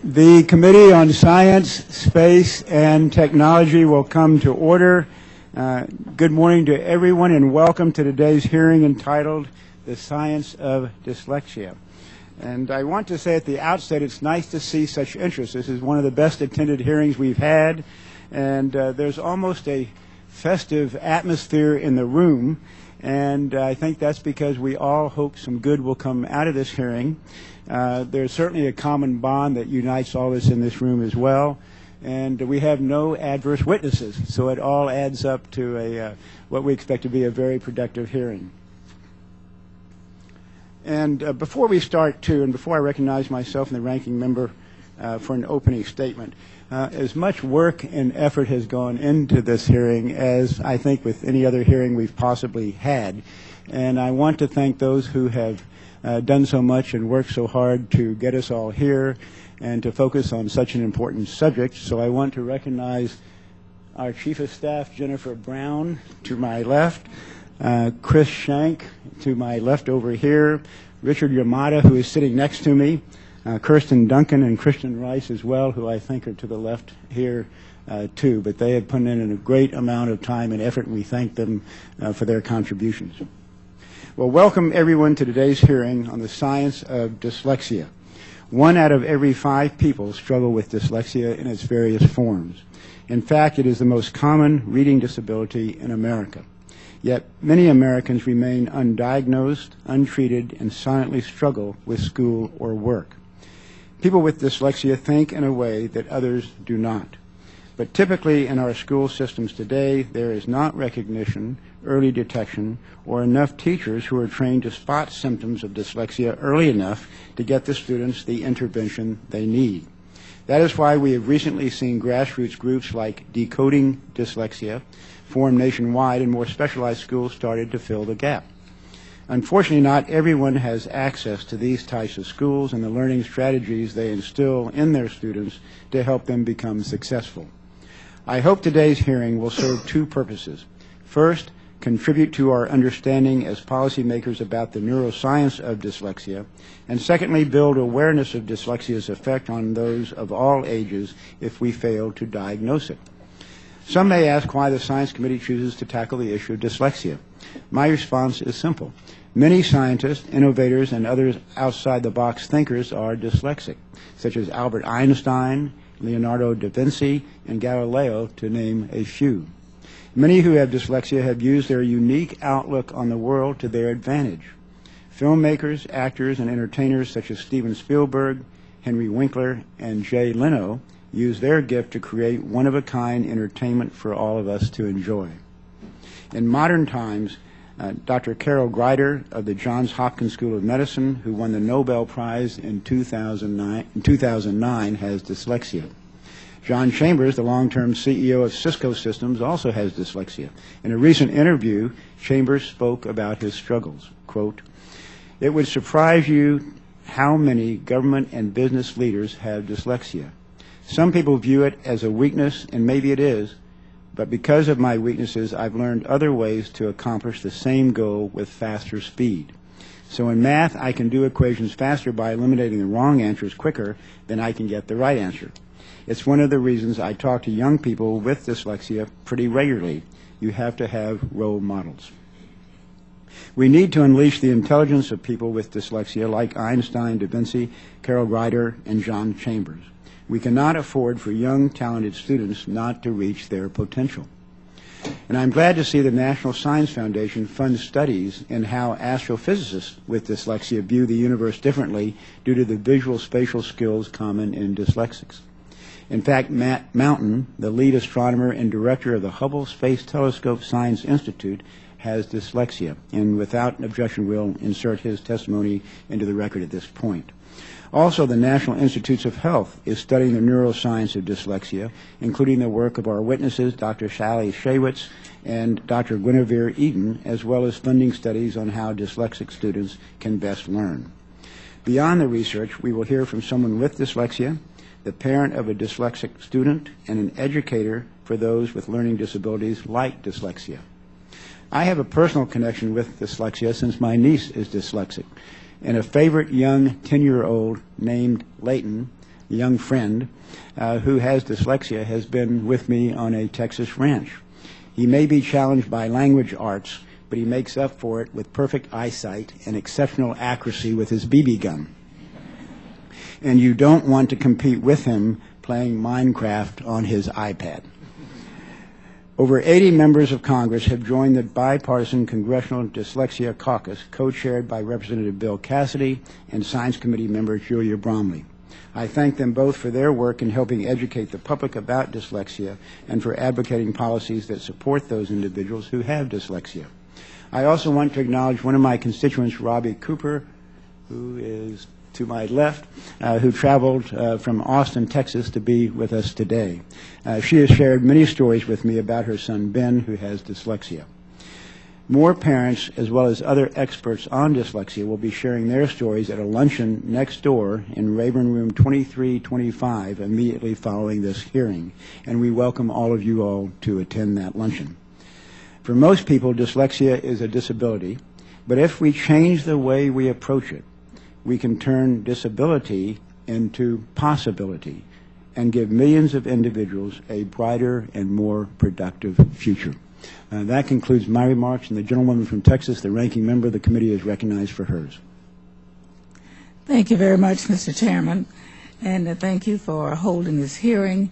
The Committee on Science, Space, and Technology will come to order. Good morning to everyone and welcome to today's hearing entitled The Science of Dyslexia. And I want to say at the outset, it's nice to see such interest. This is one of the best attended hearings we've had, and there's almost a festive atmosphere in the room, and I think that's because we all hope some good will come out of this hearing. There's certainly a common bond that unites all of us in this room as well, and we have no adverse witnesses, so it all adds up to what we expect to be a very productive hearing. And before we start, too, and before I recognize myself and the ranking member for an opening statement, as much work and effort has gone into this hearing as I think with any other hearing we've possibly had. And I want to thank those who have done so much and worked so hard to get us all here and to focus on such an important subject. So I want to recognize our Chief of Staff, Jennifer Brown, to my left, Chris Shank to my left over here, Richard Yamada, who is sitting next to me, Kirsten Duncan and Christian Rice as well, who I think are to the left here too. But they have put in a great amount of time and effort, and we thank them for their contributions. Well, welcome everyone to today's hearing on the science of dyslexia. 1 out of every 5 people struggle with dyslexia in its various forms. In fact, it is the most common reading disability in America. Yet many Americans remain undiagnosed, untreated, and silently struggle with school or work. People with dyslexia think in a way that others do not. But typically in our school systems today, there is not recognition, early detection, or enough teachers who are trained to spot symptoms of dyslexia early enough to get the students the intervention they need. That is why we have recently seen grassroots groups like Decoding Dyslexia formed nationwide, and more specialized schools started to fill the gap. Unfortunately, not everyone has access to these types of schools and the learning strategies they instill in their students to help them become successful. I hope today's hearing will serve 2 purposes. First, contribute to our understanding as policymakers about the neuroscience of dyslexia, and secondly, build awareness of dyslexia's effect on those of all ages if we fail to diagnose it. Some may ask why the Science Committee chooses to tackle the issue of dyslexia. My response is simple. Many scientists, innovators, and other outside-the-box thinkers are dyslexic, such as Albert Einstein, Leonardo da Vinci, and Galileo, to name a few. Many who have dyslexia have used their unique outlook on the world to their advantage. Filmmakers, actors, and entertainers such as Steven Spielberg, Henry Winkler, and Jay Leno use their gift to create one-of-a-kind entertainment for all of us to enjoy. In modern times, Dr. Carol Greider of the Johns Hopkins School of Medicine, who won the Nobel Prize in 2009, has dyslexia. John Chambers, the long-term CEO of Cisco Systems, also has dyslexia. In a recent interview, Chambers spoke about his struggles. Quote, "It would surprise you how many government and business leaders have dyslexia. Some people view it as a weakness, and maybe it is, but because of my weaknesses, I've learned other ways to accomplish the same goal with faster speed. So in math, I can do equations faster by eliminating the wrong answers quicker than I can get the right answer. It's one of the reasons I talk to young people with dyslexia pretty regularly. You have to have role models." We need to unleash the intelligence of people with dyslexia like Einstein, Da Vinci, Carol Greider, and John Chambers. We cannot afford for young, talented students not to reach their potential. And I'm glad to see the National Science Foundation fund studies in how astrophysicists with dyslexia view the universe differently due to the visual spatial skills common in dyslexics. In fact, Matt Mountain, the lead astronomer and director of the Hubble Space Telescope Science Institute, has dyslexia, and without objection we'll insert his testimony into the record at this point. Also, the National Institutes of Health is studying the neuroscience of dyslexia, including the work of our witnesses, Dr. Sally Shaywitz and Dr. Guinevere Eden, as well as funding studies on how dyslexic students can best learn. Beyond the research, we will hear from someone with dyslexia, the parent of a dyslexic student, and an educator for those with learning disabilities like dyslexia. I have a personal connection with dyslexia since my niece is dyslexic, and a favorite young 10-year-old named Layton a young friend who has dyslexia, has been with me on a Texas ranch. He may be challenged by language arts, but he makes up for it with perfect eyesight and exceptional accuracy with his BB gun. And you don't want to compete with him playing Minecraft on his iPad. Over 80 members of Congress have joined the bipartisan Congressional Dyslexia Caucus, co-chaired by Representative Bill Cassidy and Science Committee member Julia Bromley. I thank them both for their work in helping educate the public about dyslexia and for advocating policies that support those individuals who have dyslexia. I also want to acknowledge one of my constituents, Robbie Cooper, who is to my left, who traveled from Austin, Texas, to be with us today. She has shared many stories with me about her son, Ben, who has dyslexia. More parents, as well as other experts on dyslexia, will be sharing their stories at a luncheon next door in Rayburn Room 2325 immediately following this hearing, and we welcome all of you all to attend that luncheon. For most people, dyslexia is a disability, but if we change the way we approach it, we can turn disability into possibility and give millions of individuals a brighter and more productive future. That concludes my remarks, and the gentlewoman from Texas, the ranking member of the committee, is recognized for hers. Thank you very much, Mr. Chairman, and thank you for holding this hearing.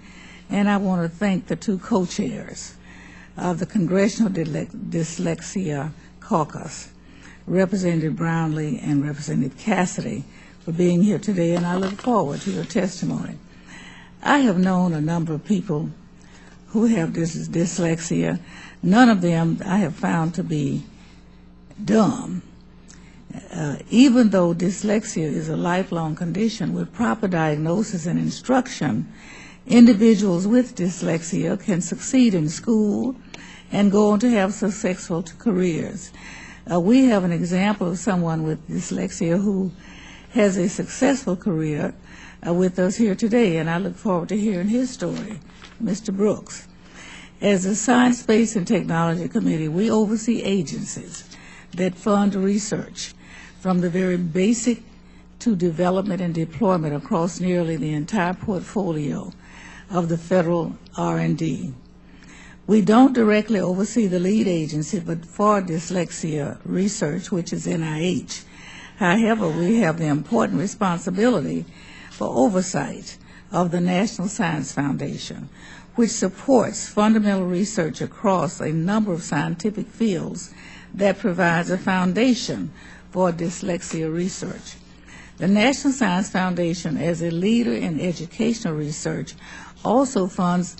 And I want to thank the two co-chairs of the Congressional Dyslexia Caucus, Representative Brownlee and Representative Cassidy, for being here today, and I look forward to your testimony. I have known a number of people who have dyslexia. None of them I have found to be dumb. Even though dyslexia is a lifelong condition, with proper diagnosis and instruction, individuals with dyslexia can succeed in school and go on to have successful careers. We have an example of someone with dyslexia who has a successful career with us here today, and I look forward to hearing his story, Mr. Brooks. As the Science, Space, and Technology Committee, we oversee agencies that fund research from the very basic to development and deployment across nearly the entire portfolio of the federal R&D. We don't directly oversee the lead agency, but for dyslexia research, which is NIH. However, we have the important responsibility for oversight of the National Science Foundation, which supports fundamental research across a number of scientific fields that provides a foundation for dyslexia research. The National Science Foundation, as a leader in educational research, also funds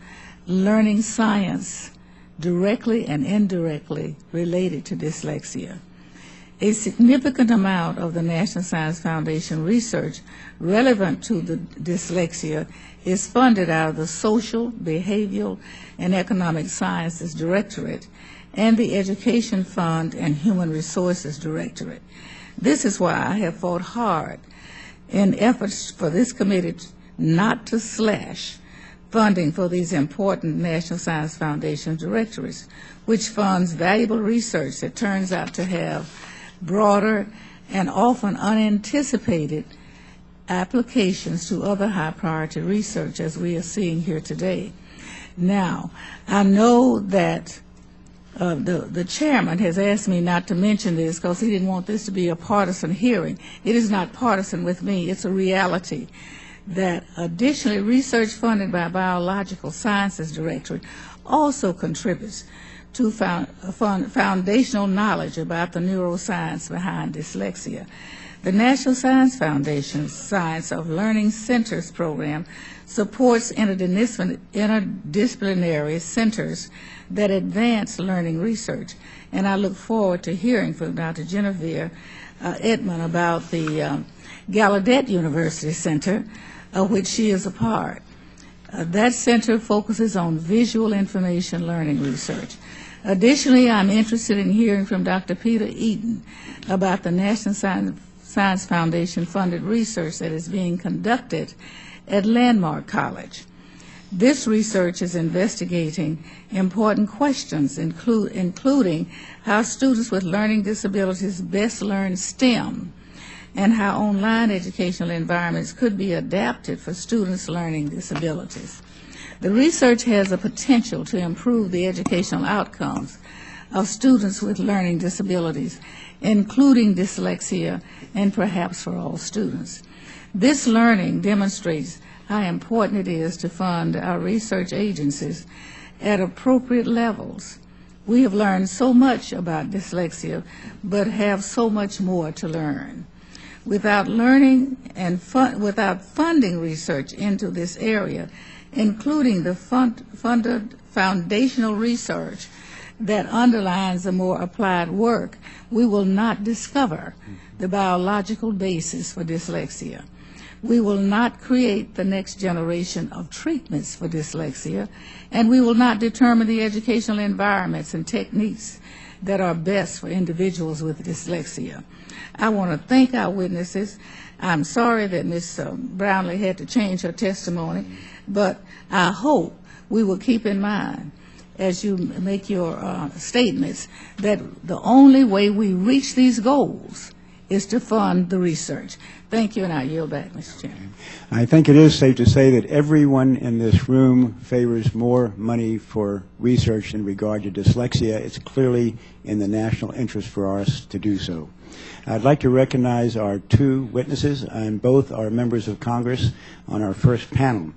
learning science directly and indirectly related to dyslexia. A significant amount of the National Science Foundation research relevant to the dyslexia is funded out of the Social, Behavioral, and Economic Sciences Directorate and the Education Fund and Human Resources Directorate. This is why I have fought hard in efforts for this committee not to slash funding for these important National Science Foundation directorates, which funds valuable research that turns out to have broader and often unanticipated applications to other high priority research, as we are seeing here today. Now, I know that the chairman has asked me not to mention this because he didn't want this to be a partisan hearing. It is not partisan with me. It's a reality that additionally research funded by Biological Sciences Directorate also contributes to foundational knowledge about the neuroscience behind dyslexia. The National Science Foundation's Science of Learning Centers program supports interdisciplinary centers that advance learning research, and I look forward to hearing from Dr. Genevieve Edmond about the Gallaudet University Center, which she is a part. That center focuses on visual information learning research. Additionally, I'm interested in hearing from Dr. Peter Eaton about the National Science Foundation funded research that is being conducted at Landmark College. This research is investigating important questions, including how students with learning disabilities best learn STEM and how online educational environments could be adapted for students learning disabilities. The research has the potential to improve the educational outcomes of students with learning disabilities, including dyslexia, and perhaps for all students. This learning demonstrates how important it is to fund our research agencies at appropriate levels. We have learned so much about dyslexia, but have so much more to learn. Without learning and without funding research into this area, including the funded foundational research that underlines the more applied work, we will not discover the biological basis for dyslexia. We will not create the next generation of treatments for dyslexia, and we will not determine the educational environments and techniques that are best for individuals with dyslexia. I want to thank our witnesses. I'm sorry that Ms. Brownlee had to change her testimony, but I hope we will keep in mind as you make your statements that the only way we reach these goals is to fund the research. Thank you, and I yield back, Mr. Chairman. I think it is safe to say that everyone in this room favors more money for research in regard to dyslexia. It's clearly in the national interest for us to do so. I'd like to recognize our two witnesses, and both are members of Congress, on our first panel.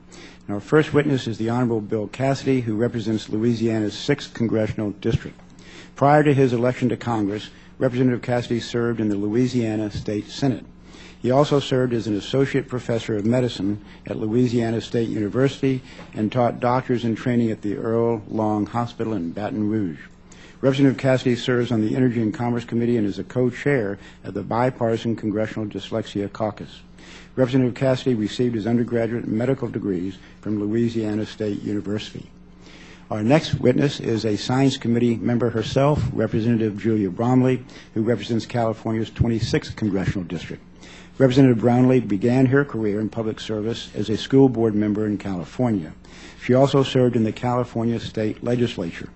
And our first witness is the Honorable Bill Cassidy, who represents Louisiana's 6th Congressional District. Prior to his election to Congress, Representative Cassidy served in the Louisiana State Senate. He also served as an associate professor of medicine at Louisiana State University and taught doctors in training at the Earl Long Hospital in Baton Rouge. Representative Cassidy serves on the Energy and Commerce Committee and is a co-chair of the Bipartisan Congressional Dyslexia Caucus. Representative Cassidy received his undergraduate and medical degrees from Louisiana State University. Our next witness is a Science Committee member herself, Representative Julia Bromley, who represents California's 26th Congressional District. Representative Brownlee began her career in public service as a school board member in California. She also served in the California State Legislature.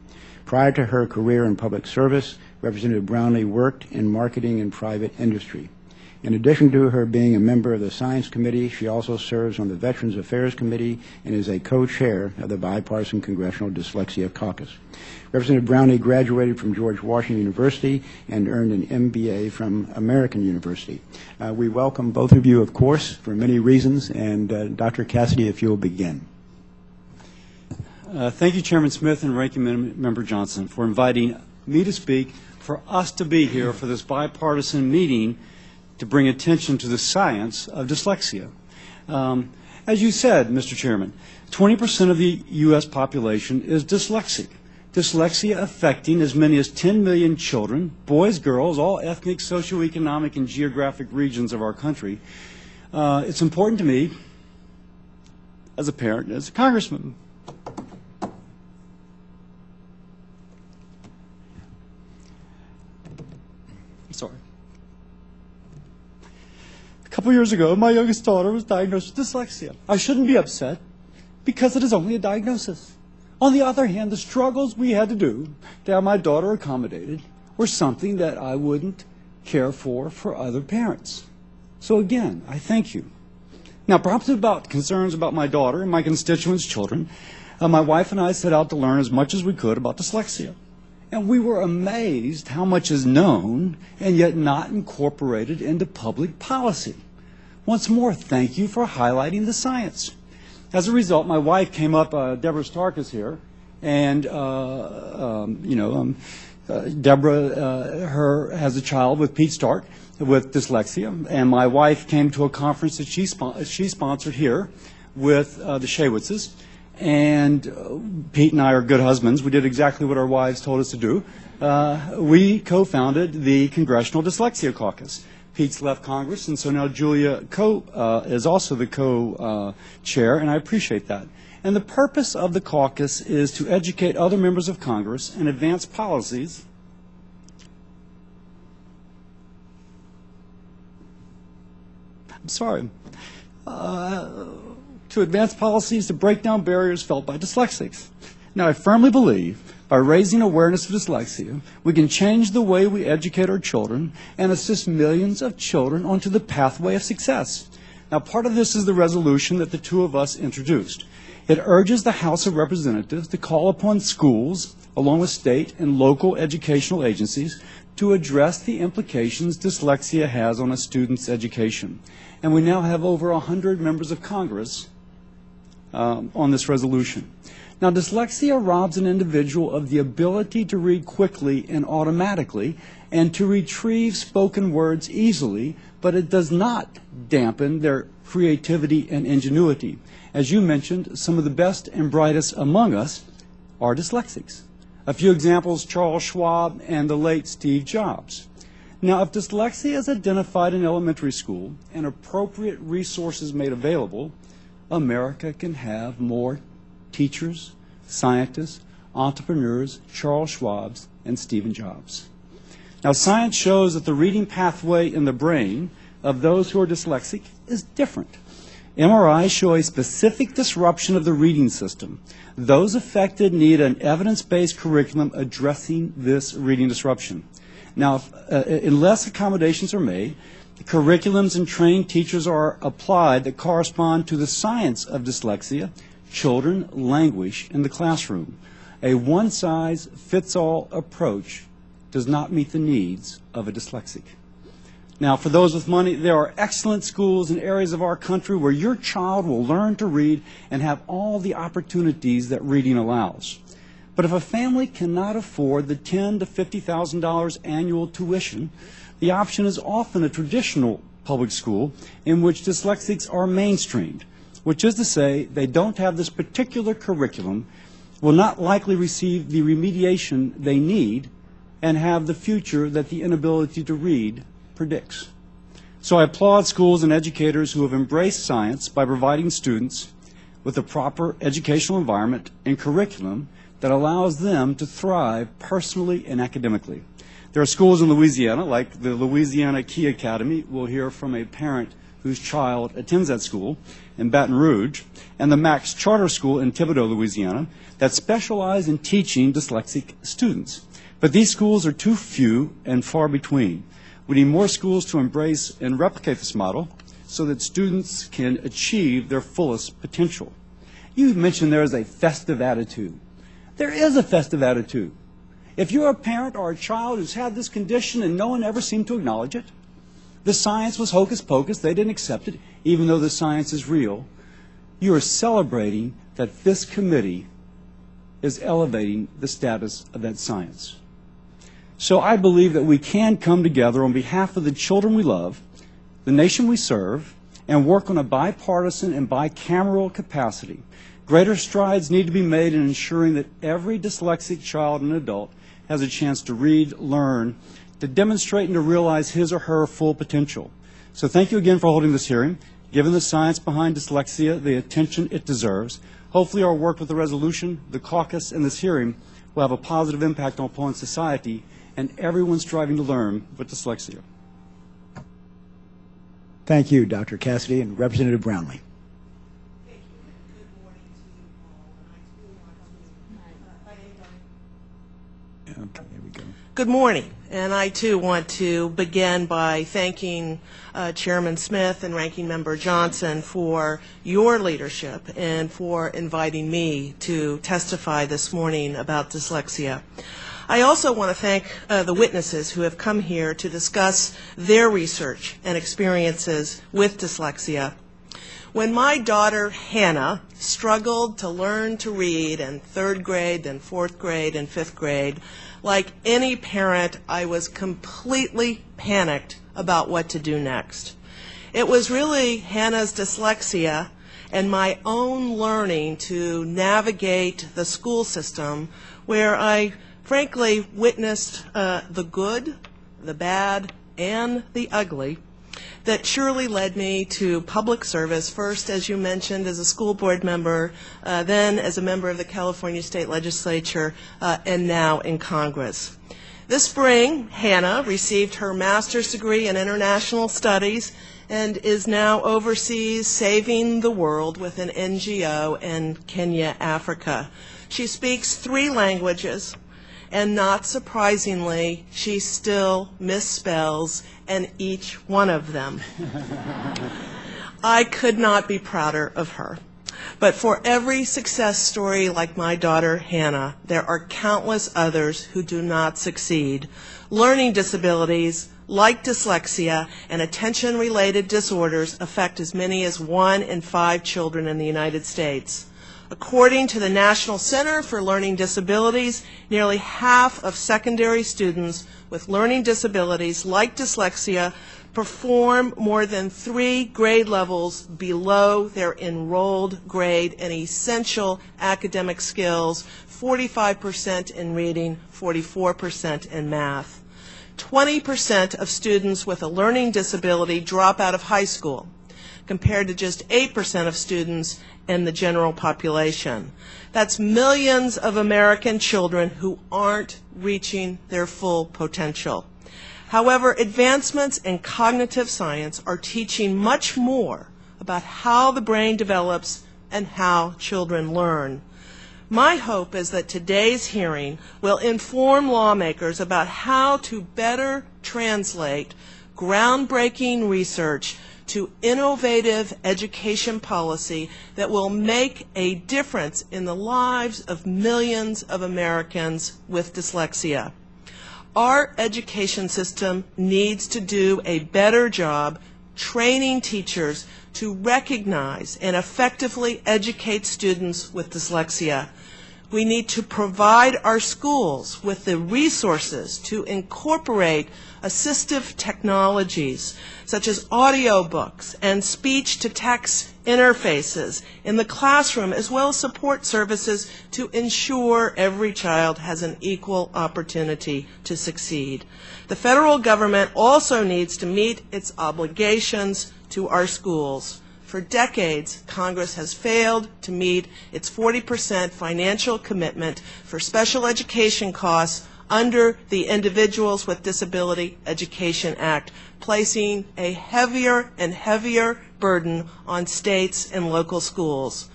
Prior to her career in public service, Representative Brownlee worked in marketing and private industry. In addition to her being a member of the Science Committee, she also serves on the Veterans Affairs Committee and is a co-chair of the Bipartisan Congressional Dyslexia Caucus. Representative Brownlee graduated from George Washington University and earned an MBA from American University. We welcome both of you, of course, for many reasons, and Dr. Cassidy, if you'll begin. Thank you, Chairman Smith and Ranking Member Johnson, for inviting me to speak, for us to be here for this bipartisan meeting to bring attention to the science of dyslexia. As you said, Mr. Chairman, 20% of the U.S. population is dyslexic. Dyslexia affecting as many as 10 million children, boys, girls, all ethnic, socioeconomic, and geographic regions of our country. It's important to me, as a parent, as a congressman. Sorry. A couple years ago, my youngest daughter was diagnosed with dyslexia. I shouldn't be upset because it is only a diagnosis. On the other hand, the struggles we had to do to have my daughter accommodated were something that I wouldn't care for other parents. So again, I thank you. Now, perhaps about concerns about my daughter and my constituents' children, my wife and I set out to learn as much as we could about dyslexia. And we were amazed how much is known and yet not incorporated into public policy. Once more, thank you for highlighting the science. As a result, my wife came up, Deborah Stark is here, and Deborah has a child with Pete Stark with dyslexia, and my wife came to a conference that she sponsored here with the Shawitzes. And Pete and I are good husbands. We did exactly what our wives told us to do. We co-founded the Congressional Dyslexia Caucus. Pete's left Congress, and so now Julia is also the co-chair, and I appreciate that. And the purpose of the caucus is to educate other members of Congress and advance policies to advance policies to break down barriers felt by dyslexics. Now, I firmly believe by raising awareness of dyslexia, we can change the way we educate our children and assist millions of children onto the pathway of success. Now, part of this is the resolution that the two of us introduced. It urges the House of Representatives to call upon schools, along with state and local educational agencies, to address the implications dyslexia has on a student's education. And we now have over 100 members of Congress on this resolution. Now, dyslexia robs an individual of the ability to read quickly and automatically and to retrieve spoken words easily, but it does not dampen their creativity and ingenuity. As you mentioned, some of the best and brightest among us are dyslexics. A few examples: Charles Schwab and the late Steve Jobs. Now, if dyslexia is identified in elementary school and appropriate resources made available, America can have more teachers, scientists, entrepreneurs, Charles Schwabs, and Steve Jobs. Now, science shows that the reading pathway in the brain of those who are dyslexic is different. MRIs show a specific disruption of the reading system. Those affected need an evidence-based curriculum addressing this reading disruption. Now, unless accommodations are made, the curriculums and trained teachers are applied that correspond to the science of dyslexia, children languish in the classroom. A one-size-fits-all approach does not meet the needs of a dyslexic. Now, for those with money, there are excellent schools in areas of our country where your child will learn to read and have all the opportunities that reading allows. But if a family cannot afford the $10,000 to $50,000 annual tuition, the option is often a traditional public school in which dyslexics are mainstreamed, which is to say they don't have this particular curriculum, will not likely receive the remediation they need, and have the future that the inability to read predicts. So I applaud schools and educators who have embraced science by providing students with a proper educational environment and curriculum that allows them to thrive personally and academically. There are schools in Louisiana, like the Louisiana Key Academy. We'll hear from a parent whose child attends that school in Baton Rouge, and the Max Charter School in Thibodaux, Louisiana, that specialize in teaching dyslexic students. But these schools are too few and far between. We need more schools to embrace and replicate this model so that students can achieve their fullest potential. You mentioned there is a festive attitude. There is a festive attitude. If you're a parent or a child who's had this condition and no one ever seemed to acknowledge it, the science was hocus pocus, they didn't accept it, even though the science is real, you are celebrating that this committee is elevating the status of that science. So I believe that we can come together on behalf of the children we love, the nation we serve, and work on a bipartisan and bicameral capacity. Greater strides need to be made in ensuring that every dyslexic child and adult has a chance to read, learn, to demonstrate and to realize his or her full potential. So thank you again for holding this hearing. Given the science behind dyslexia, the attention it deserves, hopefully our work with the resolution, the caucus, and this hearing will have a positive impact upon society and everyone striving to learn with dyslexia. Thank you, Dr. Cassidy and Representative Brownlee. Okay, here we go. Good morning, and I too want to begin by thanking Chairman Smith and Ranking Member Johnson for your leadership and for inviting me to testify this morning about dyslexia. I also want to thank the witnesses who have come here to discuss their research and experiences with dyslexia. When my daughter Hannah struggled to learn to read in 3rd grade, then 4th grade, and 5th grade, like any parent, I was completely panicked about what to do next. It was really Hannah's dyslexia and my own learning to navigate the school system where I frankly witnessed the good, the bad, and the ugly that surely led me to public service, first, as you mentioned, as a school board member, then as a member of the California State Legislature, and now in Congress. This spring, Hannah received her master's degree in international studies and is now overseas saving the world with an NGO in Kenya, Africa. She speaks 3 languages, and not surprisingly, she still misspells in each one of them. I could not be prouder of her. But for every success story like my daughter Hannah, there are countless others who do not succeed. Learning disabilities, like dyslexia and attention-related disorders, affect as many as 1 in 5 children in the United States. According to the National Center for Learning Disabilities, nearly half of secondary students with learning disabilities like dyslexia perform more than 3 grade levels below their enrolled grade in essential academic skills, 45% in reading, 44% in math. 20% of students with a learning disability drop out of high school, compared to just 8% of students in the general population. That's millions of American children who aren't reaching their full potential. However, advancements in cognitive science are teaching much more about how the brain develops and how children learn. My hope is that today's hearing will inform lawmakers about how to better translate groundbreaking research to innovative education policy that will make a difference in the lives of millions of Americans with dyslexia. Our education system needs to do a better job training teachers to recognize and effectively educate students with dyslexia. We need to provide our schools with the resources to incorporate assistive technologies such as audiobooks and speech-to-text interfaces in the classroom, as well as support services to ensure every child has an equal opportunity to succeed. The federal government also needs to meet its obligations to our schools. For decades, Congress has failed to meet its 40% financial commitment for special education costs under the Individuals with Disability Education Act, placing a heavier and heavier burden on states and local schools.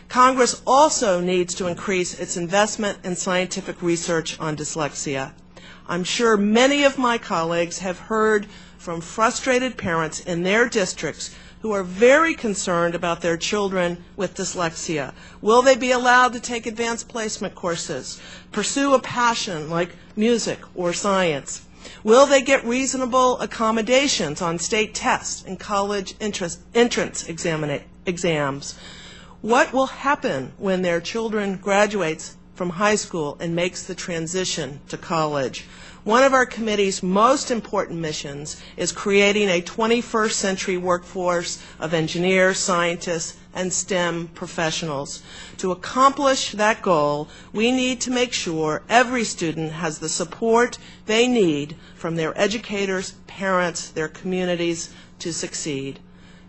Congress also needs to increase its investment in scientific research on dyslexia. I'm sure many of my colleagues have heard from frustrated parents in their districts who are very concerned about their children with dyslexia. Will they be allowed to take advanced placement courses, pursue a passion like music or science? Will they get reasonable accommodations on state tests and college entrance exams? What will happen when their children graduates from high school and makes the transition to college? One of our committee's most important missions is creating a 21st century workforce of engineers, scientists, and STEM professionals. To accomplish that goal, we need to make sure every student has the support they need from their educators, parents, their communities to succeed.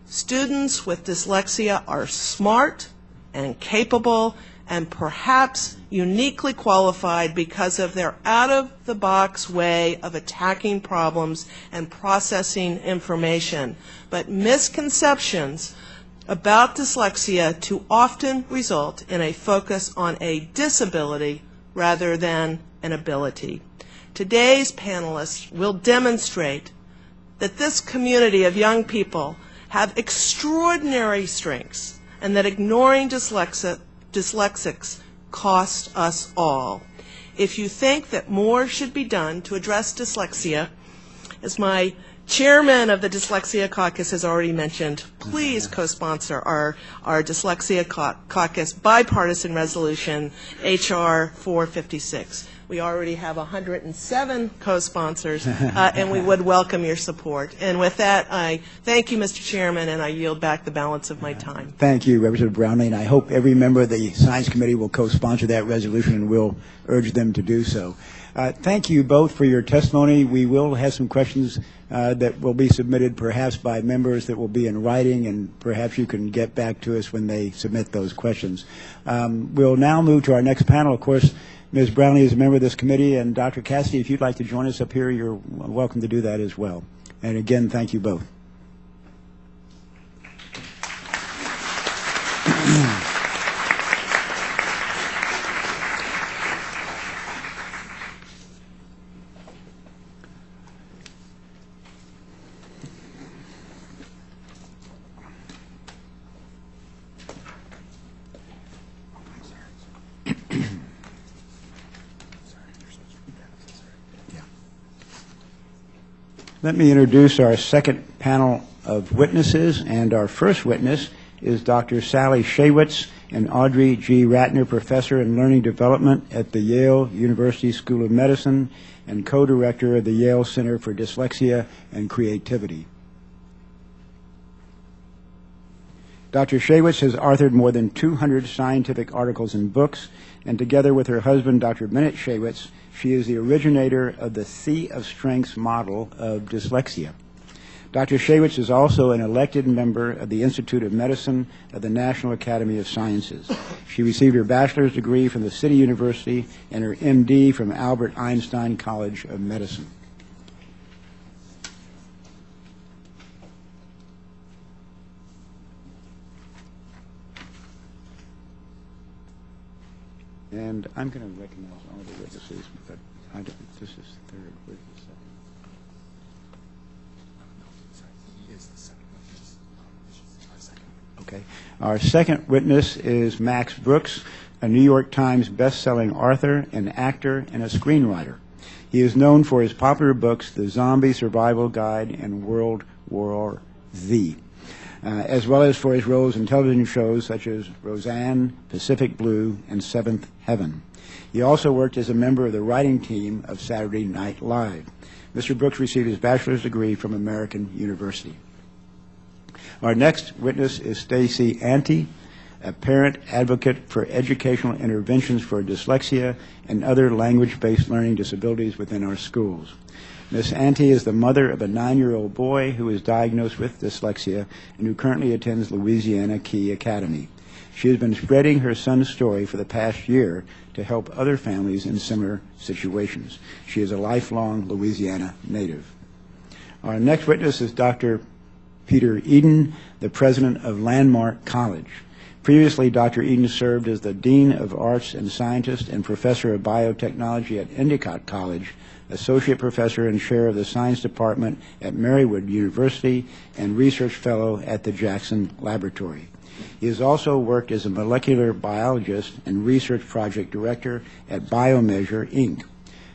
Students with dyslexia are smart and capable and perhaps uniquely qualified because of their out-of-the-box way of attacking problems and processing information. But misconceptions about dyslexia too often result in a focus on a disability rather than an ability. Today's panelists will demonstrate that this community of young people have extraordinary strengths and that ignoring dyslexics cost us all. If you think that more should be done to address dyslexia, as my chairman of the Dyslexia Caucus has already mentioned, please co-sponsor our Dyslexia Caucus bipartisan resolution, H.R. 456. We already have 107 co-sponsors, and we would welcome your support. And with that, I thank you, Mr. Chairman, and I yield back the balance of my time. Thank you, Representative Brownlee, and I hope every member of the Science Committee will co-sponsor that resolution, and we'll urge them to do so. Thank you both for your testimony. We will have some questions that will be submitted perhaps by members that will be in writing, and perhaps you can get back to us when they submit those questions. We'll now move to our next panel. Of course, Ms. Brownlee is a member of this committee, and Dr. Cassidy, if you'd like to join us up here, you're welcome to do that as well. And again, thank you both. Let me introduce our second panel of witnesses, and our first witness is Dr. Sally Shaywitz and Audrey G. Ratner, Professor in Learning Development at the Yale University School of Medicine and co-director of the Yale Center for Dyslexia and Creativity. Dr. Shaywitz has authored more than 200 scientific articles and books, and together with her husband, Dr. Bennett Shaywitz, she is the originator of the Sea of Strengths model of dyslexia. Dr. Shaywitz is also an elected member of the Institute of Medicine of the National Academy of Sciences. She received her bachelor's degree from the City University and her MD from Albert Einstein College of Medicine. And I'm going to recognize all the witnesses, but this is the third. Where's the second? He is the second witness. Our second. Okay. Our second witness is Max Brooks, a New York Times best-selling author, an actor, and a screenwriter. He is known for his popular books, The Zombie Survival Guide and World War Z, as well as for his roles in television shows such as Roseanne, Pacific Blue, and Seventh Heaven. He also worked as a member of the writing team of Saturday Night Live. Mr. Brooks received his bachelor's degree from American University. Our next witness is Stacy Ante, a parent advocate for educational interventions for dyslexia and other language-based learning disabilities within our schools. Ms. Ante is the mother of a 9-year-old boy who is diagnosed with dyslexia and who currently attends Louisiana Key Academy. She has been spreading her son's story for the past year to help other families in similar situations. She is a lifelong Louisiana native. Our next witness is Dr. Peter Eden, the president of Landmark College. Previously, Dr. Eden served as the Dean of Arts and Scientist and Professor of Biotechnology at Endicott College, Associate Professor and Chair of the Science Department at Marywood University, and Research Fellow at the Jackson Laboratory. He has also worked as a molecular biologist and Research Project Director at BioMeasure, Inc.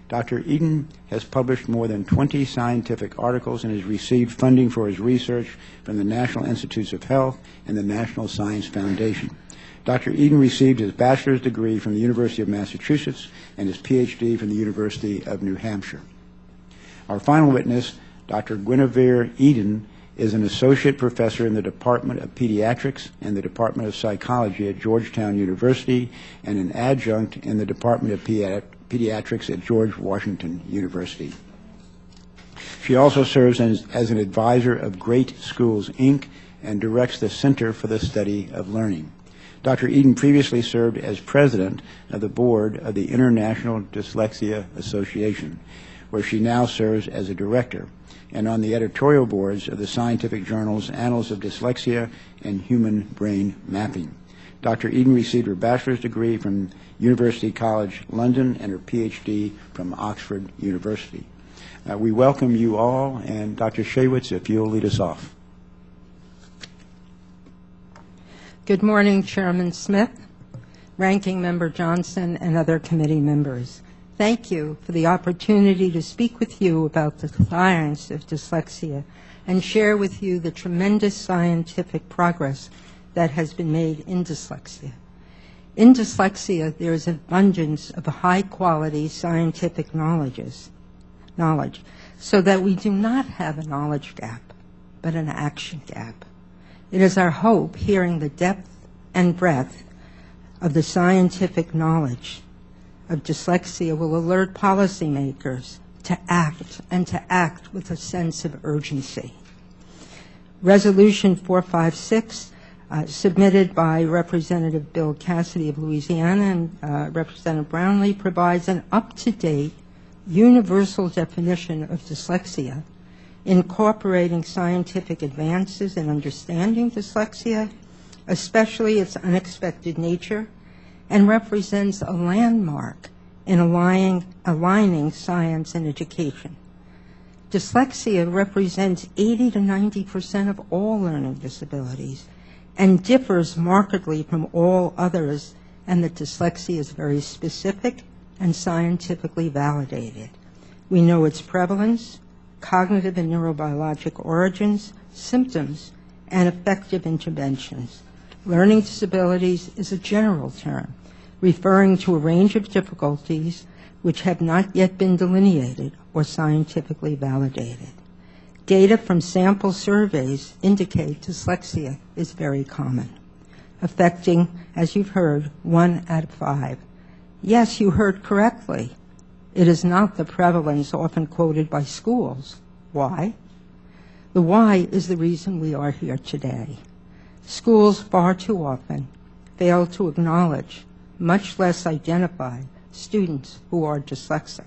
Dr. Eden has published more than 20 scientific articles and has received funding for his research from the National Institutes of Health and the National Science Foundation. Dr. Eden received his bachelor's degree from the University of Massachusetts and his PhD from the University of New Hampshire. Our final witness, Dr. Guinevere Eden, is an associate professor in the Department of Pediatrics and the Department of Psychology at Georgetown University and an adjunct in the Department of Pediatrics at George Washington University. She also serves as an advisor of Great Schools, Inc. and directs the Center for the Study of Learning. Dr. Eden previously served as president of the board of the International Dyslexia Association, where she now serves as a director, and on the editorial boards of the scientific journals Annals of Dyslexia and Human Brain Mapping. Dr. Eden received her bachelor's degree from University College London and her PhD from Oxford University. We welcome you all, and Dr. Shaywitz, if you'll lead us off. Good morning, Chairman Smith, Ranking Member Johnson, and other committee members. Thank you for the opportunity to speak with you about the science of dyslexia and share with you the tremendous scientific progress that has been made in dyslexia. In dyslexia, there is an abundance of high-quality scientific knowledge, so that we do not have a knowledge gap, but an action gap. It is our hope, hearing the depth and breadth of the scientific knowledge of dyslexia will alert policymakers to act, and to act with a sense of urgency. Resolution 456 submitted by Representative Bill Cassidy of Louisiana and Representative Brownlee, provides an up-to-date universal definition of dyslexia, incorporating scientific advances in understanding dyslexia, especially its unexpected nature, and represents a landmark in aligning science and education. Dyslexia represents 80 to 90% of all learning disabilities and differs markedly from all others, and that dyslexia is very specific and scientifically validated. We know its prevalence, cognitive and neurobiologic origins, symptoms, and effective interventions. Learning disabilities is a general term, referring to a range of difficulties which have not yet been delineated or scientifically validated. Data from sample surveys indicate dyslexia is very common, affecting, as you've heard, 1 out of 5. Yes, you heard correctly. It is not the prevalence often quoted by schools. Why? The why is the reason we are here today. Schools far too often fail to acknowledge, much less identify, students who are dyslexic.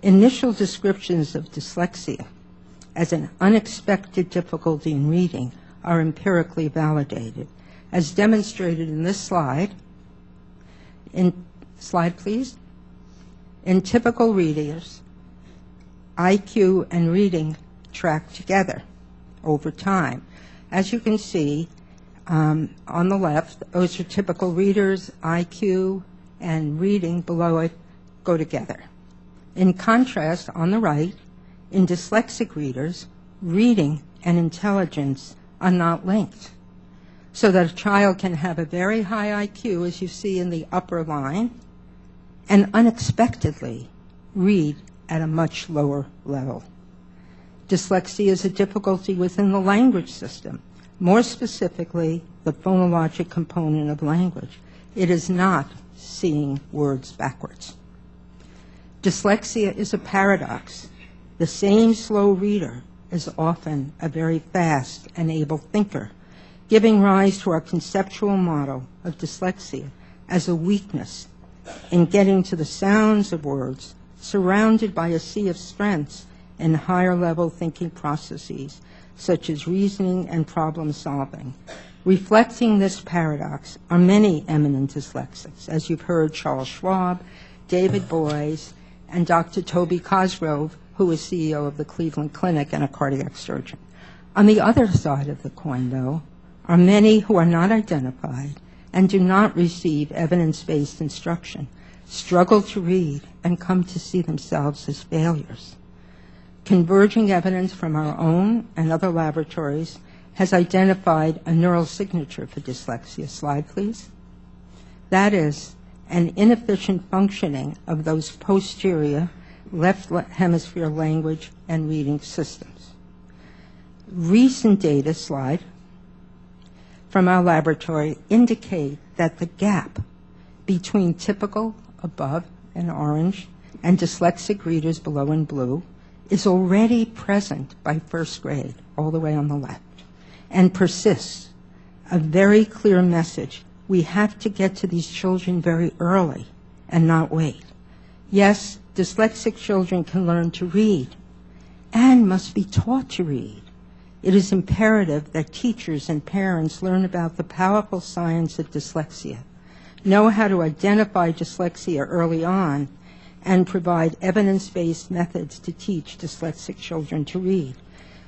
Initial descriptions of dyslexia as an unexpected difficulty in reading are empirically validated, as demonstrated in this slide. Slide, please. In typical readers, IQ and reading track together over time. As you can see on the left, those are typical readers. IQ and reading below it go together. In contrast, on the right, in dyslexic readers, reading and intelligence are not linked, so that a child can have a very high IQ, as you see in the upper line, and unexpectedly read at a much lower level. Dyslexia is a difficulty within the language system, more specifically the phonologic component of language. It is not seeing words backwards. Dyslexia is a paradox. The same slow reader is often a very fast and able thinker, giving rise to our conceptual model of dyslexia as a weakness in getting to the sounds of words, surrounded by a sea of strengths in higher level thinking processes, such as reasoning and problem solving. Reflecting this paradox are many eminent dyslexics, as you've heard Charles Schwab, David Boys, and Dr. Toby Cosgrove, who is CEO of the Cleveland Clinic and a cardiac surgeon. On the other side of the coin, though, are many who are not identified and do not receive evidence-based instruction, struggle to read, and come to see themselves as failures. Converging evidence from our own and other laboratories has identified a neural signature for dyslexia. Slide, please. That is an inefficient functioning of those posterior left hemisphere language and reading systems. Recent data, slide, from our laboratory indicate that the gap between typical, above in orange, and dyslexic readers below in blue is already present by first grade, all the way on the left, and persists. A very clear message. We have to get to these children very early and not wait. Yes, dyslexic children can learn to read and must be taught to read. It is imperative that teachers and parents learn about the powerful science of dyslexia, know how to identify dyslexia early on, and provide evidence-based methods to teach dyslexic children to read.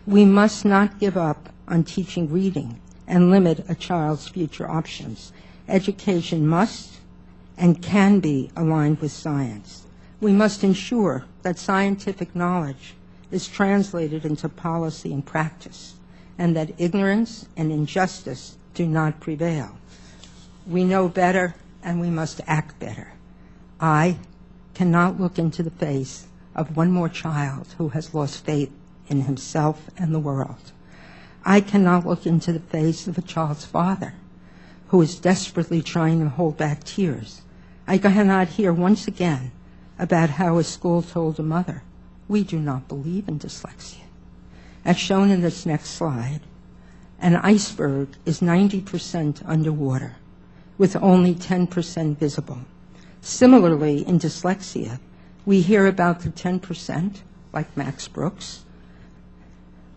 We must not give up on teaching reading and limit a child's future options. Education must and can be aligned with science. We must ensure that scientific knowledge is translated into policy and practice, and that ignorance and injustice do not prevail. We know better, and we must act better. I cannot look into the face of one more child who has lost faith in himself and the world. I cannot look into the face of a child's father who is desperately trying to hold back tears. I cannot hear once again about how a school told a mother, "We do not believe in dyslexia." As shown in this next slide, An iceberg is 90% underwater, with only 10% visible. Similarly, in dyslexia, we hear about the 10%, like Max Brooks,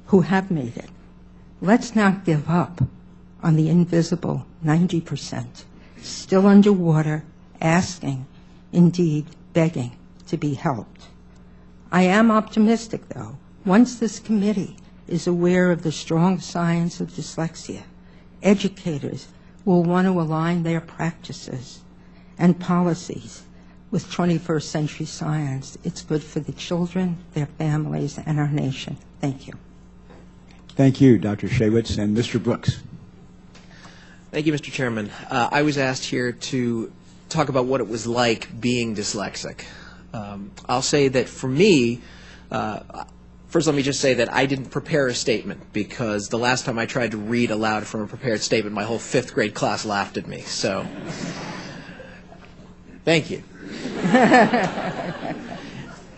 who have made it. Let's not give up on the invisible 90%, still underwater, asking, indeed begging, to be helped. I am optimistic, though. Once this committee is aware of the strong science of dyslexia, educators will want to align their practices and policies with 21st century science. It's good for the children, their families, and our nation. Thank you. Thank you, Dr. Shaywitz. And Mr. Brooks. Thank you, Mr. Chairman. I was asked here to talk about what it was like being dyslexic. I'll say that for me, first let me just say that I didn't prepare a statement, because the last time I tried to read aloud from a prepared statement, my whole 5th grade class laughed at me. So, thank you.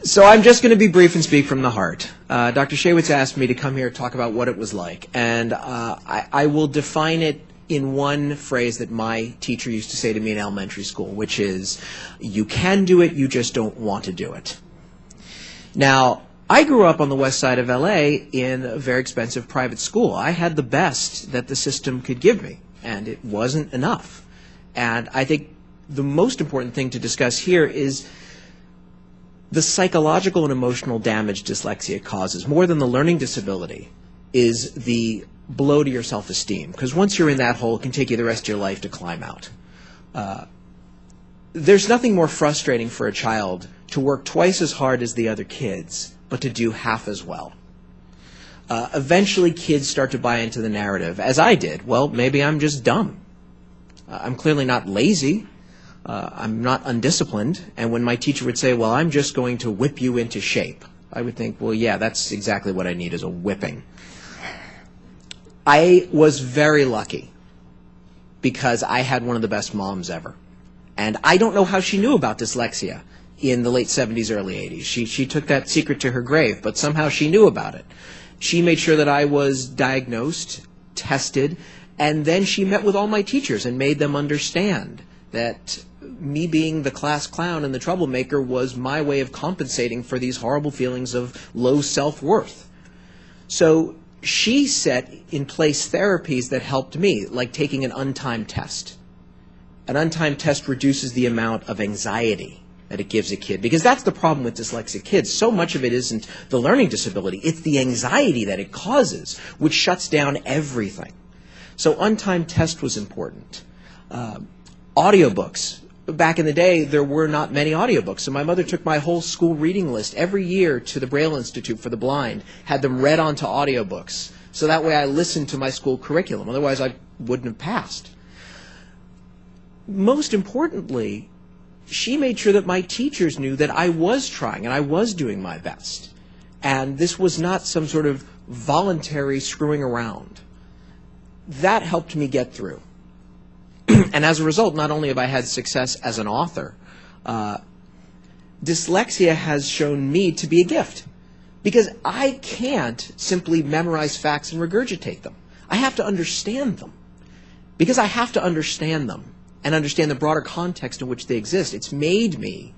So I'm just going to be brief and speak from the heart. Dr. Shaywitz asked me to come here and talk about what it was like, and I will define it in one phrase that my teacher used to say to me in elementary school, which is, you can do it, you just don't want to do it. Now, I grew up on the west side of LA in a very expensive private school. I had the best that the system could give me, and it wasn't enough. And I think the most important thing to discuss here is the psychological and emotional damage dyslexia causes, more than the learning disability, is the blow to your self-esteem. Because once you're in that hole, it can take you the rest of your life to climb out. There's nothing more frustrating for a child to work twice as hard as the other kids, but to do half as well. Eventually, kids start to buy into the narrative, as I did. Well, maybe I'm just dumb. I'm clearly not lazy. I'm not undisciplined. And when my teacher would say, well, I'm just going to whip you into shape, I would think, well, yeah, that's exactly what I need, is a whipping. I was very lucky because I had one of the best moms ever. And I don't know how she knew about dyslexia in the late 70s, early 80s. She took that secret to her grave, but somehow she knew about it. She made sure that I was diagnosed, tested, and then she met with all my teachers and made them understand that me being the class clown and the troublemaker was my way of compensating for these horrible feelings of low self-worth. So she set in place therapies that helped me, like taking an untimed test. An untimed test reduces the amount of anxiety that it gives a kid, because that's the problem with dyslexic kids. So much of it isn't the learning disability, it's the anxiety that it causes, which shuts down everything. So untimed test was important. Audiobooks. Back in the day, there were not many audiobooks, so my mother took my whole school reading list every year to the Braille Institute for the Blind, had them read onto audiobooks, so that way I listened to my school curriculum. Otherwise, I wouldn't have passed. Most importantly, she made sure that my teachers knew that I was trying and I was doing my best. And this was not some sort of voluntary screwing around. That helped me get through. And as a result, not only have I had success as an author, dyslexia has shown me to be a gift. Because I can't simply memorize facts and regurgitate them. I have to understand them. Because I have to understand them and understand the broader context in which they exist, it's made me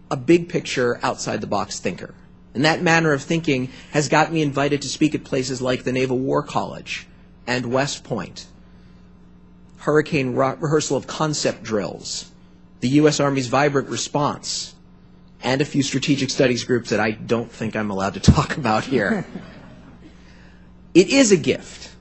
a big picture, outside the box thinker. And that manner of thinking has got me invited to speak at places like the Naval War College and West Point, hurricane rehearsal of concept drills, the U.S. Army's Vibrant Response, and a few strategic studies groups that I don't think I'm allowed to talk about here. It is a gift.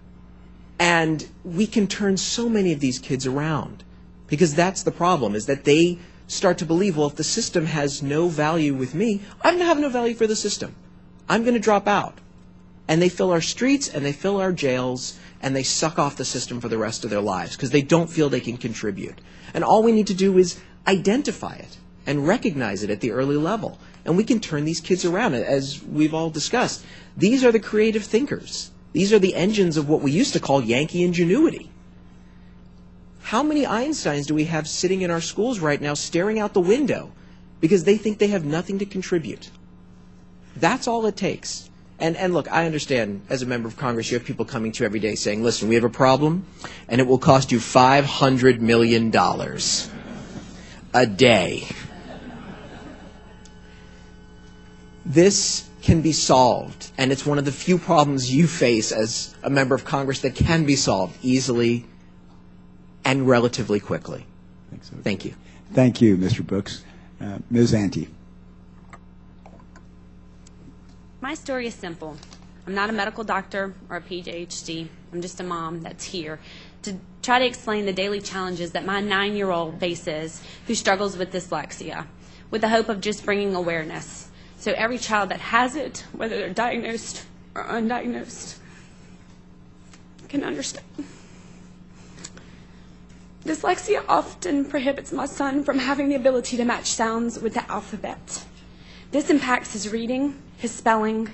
And we can turn so many of these kids around, because that's the problem, is that they start to believe, well, if the system has no value with me, I'm going to have no value for the system. I'm going to drop out. And they fill our streets and they fill our jails and they suck off the system for the rest of their lives because they don't feel they can contribute. And all we need to do is identify it and recognize it at the early level. And we can turn these kids around, as we've all discussed. These are the creative thinkers. These are the engines of what we used to call Yankee ingenuity. How many Einsteins do we have sitting in our schools right now staring out the window because they think they have nothing to contribute? That's all it takes. And look, I understand as a member of Congress, you have people coming to you every day saying, listen, we have a problem, and it will cost you $500 million a day. This can be solved, and it's one of the few problems you face as a member of Congress that can be solved easily and relatively quickly. Thank you. Thank you, Mr. Brooks. Ms. Ante. My story is simple. I'm not a medical doctor or a PhD. I'm just a mom that's here to try to explain the daily challenges that my 9-year-old faces who struggles with dyslexia, with the hope of just bringing awareness. So every child that has it, whether they're diagnosed or undiagnosed, can understand. Dyslexia often prohibits my son from having the ability to match sounds with the alphabet. This impacts his reading, his spelling,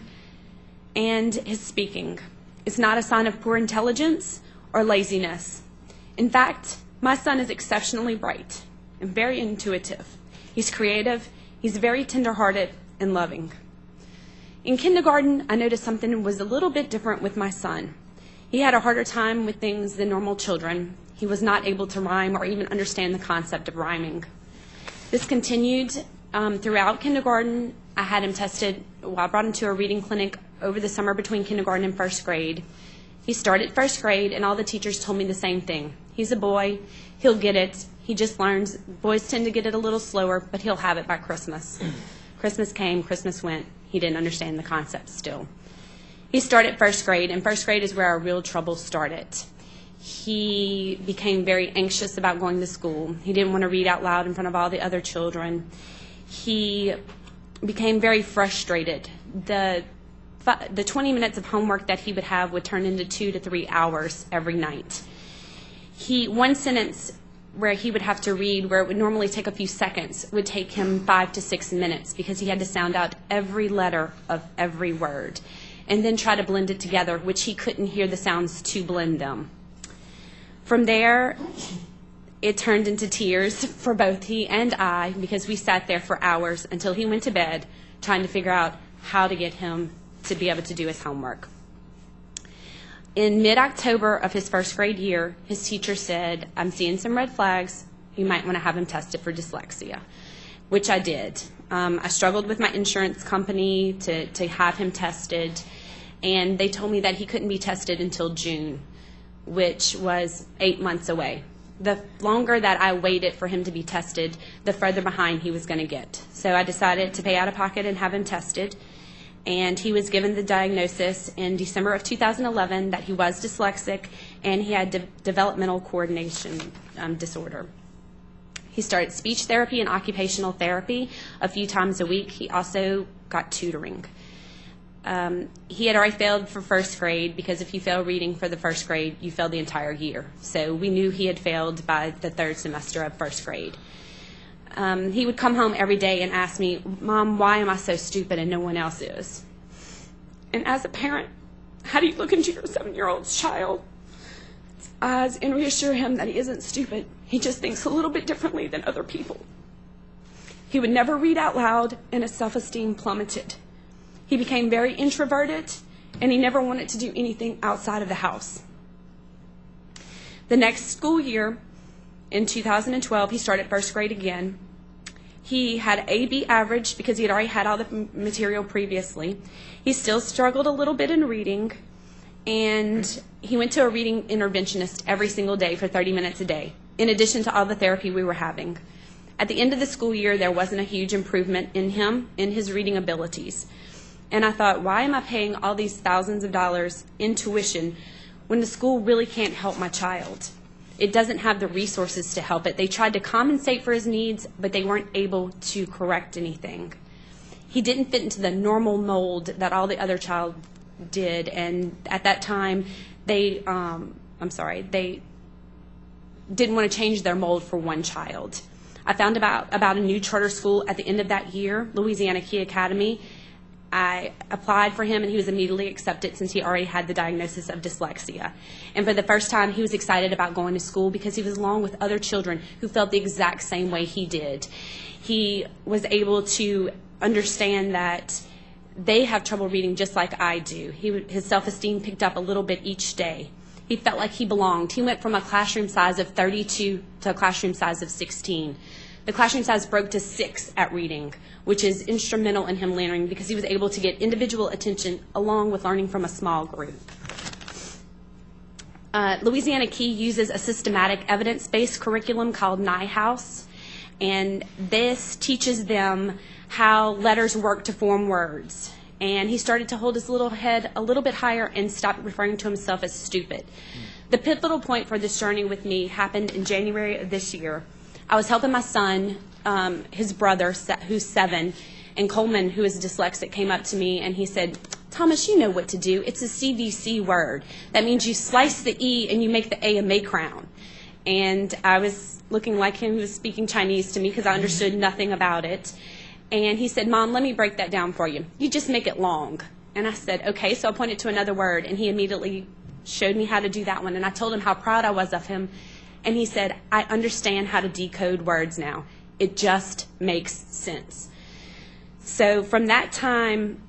and his speaking. It's not a sign of poor intelligence or laziness. In fact, my son is exceptionally bright and very intuitive. He's creative, he's very tender-hearted and loving. In kindergarten, I noticed something was a little bit different with my son. He had a harder time with things than normal children. He was not able to rhyme or even understand the concept of rhyming. This continued throughout kindergarten. I had him tested, I brought him to a reading clinic over the summer between kindergarten and first grade. He started first grade, and all the teachers told me the same thing. He's a boy, he'll get it, he just learns. Boys tend to get it a little slower, but he'll have it by Christmas. Christmas came, Christmas went. He didn't understand the concept still. He started first grade, and first grade is where our real trouble started. He became very anxious about going to school. He didn't want to read out loud in front of all the other children. He became very frustrated. The 20 minutes of homework that he would have would turn into 2 to 3 hours every night. One sentence where he would have to read, where it would normally take a few seconds, would take him 5 to 6 minutes because he had to sound out every letter of every word and then try to blend it together, which he couldn't hear the sounds to blend them. From there, it turned into tears for both he and I, because we sat there for hours until he went to bed trying to figure out how to get him to be able to do his homework. In mid-October of his first grade year, his teacher said, I'm seeing some red flags. You might want to have him tested for dyslexia, which I did. I struggled with my insurance company to have him tested, and they told me that he couldn't be tested until June, which was 8 months away. The longer that I waited for him to be tested, the further behind he was going to get. So I decided to pay out of pocket and have him tested. And he was given the diagnosis in December of 2011 that he was dyslexic and he had developmental coordination disorder. He started speech therapy and occupational therapy a few times a week. He also got tutoring. He had already failed for first grade, because if you fail reading for the first grade, you fail the entire year. So we knew he had failed by the third semester of first grade. He would come home every day and ask me, Mom, why am I so stupid and no one else is? And as a parent, how do you look into your 7-year-old's child's eyes and reassure him that he isn't stupid? He just thinks a little bit differently than other people. He would never read out loud, and his self-esteem plummeted. He became very introverted, and he never wanted to do anything outside of the house. The next school year, in 2012, he started first grade again. He had an AB average because he had already had all the material previously. He still struggled a little bit in reading, and he went to a reading interventionist every single day for 30 minutes a day, in addition to all the therapy we were having. At the end of the school year, there wasn't a huge improvement in him, in his reading abilities. And I thought, why am I paying all these thousands of dollars in tuition when the school really can't help my child? It doesn't have the resources to help it. They tried to compensate for his needs, but they weren't able to correct anything. He didn't fit into the normal mold that all the other child did, and at that time, they didn't want to change their mold for one child. I found about a new charter school at the end of that year, Louisiana Key Academy. I applied for him, and he was immediately accepted since he already had the diagnosis of dyslexia. And for the first time, he was excited about going to school because he was along with other children who felt the exact same way he did. He was able to understand that they have trouble reading just like I do. His self-esteem picked up a little bit each day. He felt like he belonged. He went from a classroom size of 32 to a classroom size of 16. The classroom size broke to 6 at reading, which is instrumental in him learning because he was able to get individual attention along with learning from a small group. Louisiana Key uses a systematic evidence-based curriculum called NIHouse, and this teaches them how letters work to form words. And he started to hold his little head a little bit higher and stop referring to himself as stupid. The pivotal point for this journey with me happened in January of this year. I was helping my son, his brother, who's 7, and Coleman, who is dyslexic, came up to me and he said, "Thomas, you know what to do. It's a CVC word. That means you slice the E and you make the A crown." And I was looking like him. He was speaking Chinese to me because I understood nothing about it. And he said, "Mom, let me break that down for you. You just make it long." And I said, "Okay." So I pointed to another word, and he immediately showed me how to do that one. And I told him how proud I was of him. And he said, "I understand how to decode words now. It just makes sense." So from that time,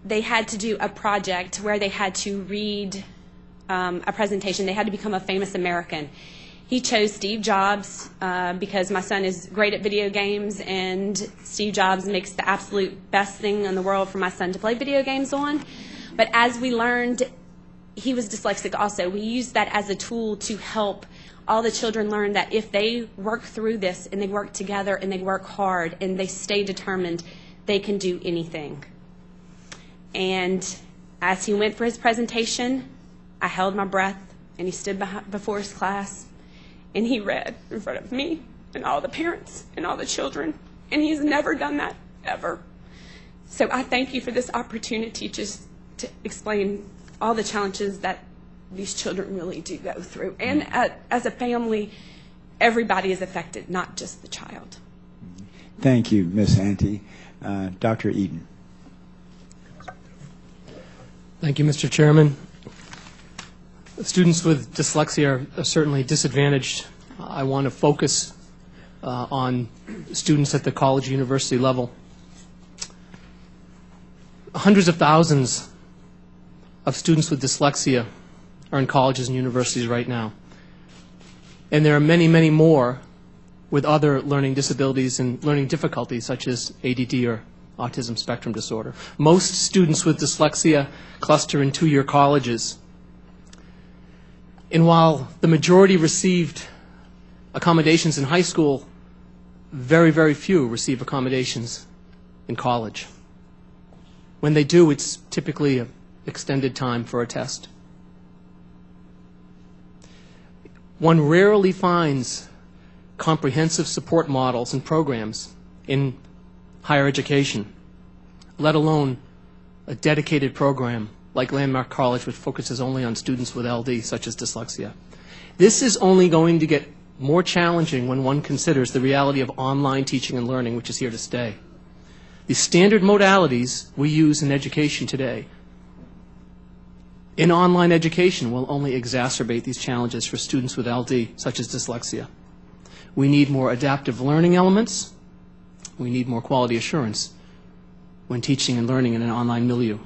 they had to do a project where they had to read a presentation. They had to become a famous American. He chose Steve Jobs because my son is great at video games, and Steve Jobs makes the absolute best thing in the world for my son to play video games on. But as we learned, he was dyslexic also. We used that as a tool to help all the children learn that if they work through this and they work together and they work hard and they stay determined, they can do anything. And as he went for his presentation, I held my breath, and he stood before his class, and he read in front of me and all the parents and all the children, and he's never done that, ever. So I thank you for this opportunity just to explain all the challenges that these children really do go through. And as a family, everybody is affected, not just the child. Thank you, Ms. Ante. Dr. Eden. Thank you, Mr. Chairman. Students with dyslexia are certainly disadvantaged. I want to focus on students at the college university level. Hundreds of thousands of students with dyslexia are in colleges and universities right now. And there are many, many more with other learning disabilities and learning difficulties such as ADD or autism spectrum disorder. Most students with dyslexia cluster in two-year colleges. And while the majority received accommodations in high school, very, very few receive accommodations in college. When they do, it's typically an extended time for a test. One rarely finds comprehensive support models and programs in higher education, let alone a dedicated program like Landmark College, which focuses only on students with LD, such as dyslexia. This is only going to get more challenging when one considers the reality of online teaching and learning, which is here to stay. The standard modalities we use in education today in online education will only exacerbate these challenges for students with LD, such as dyslexia. We need more adaptive learning elements. We need more quality assurance when teaching and learning in an online milieu.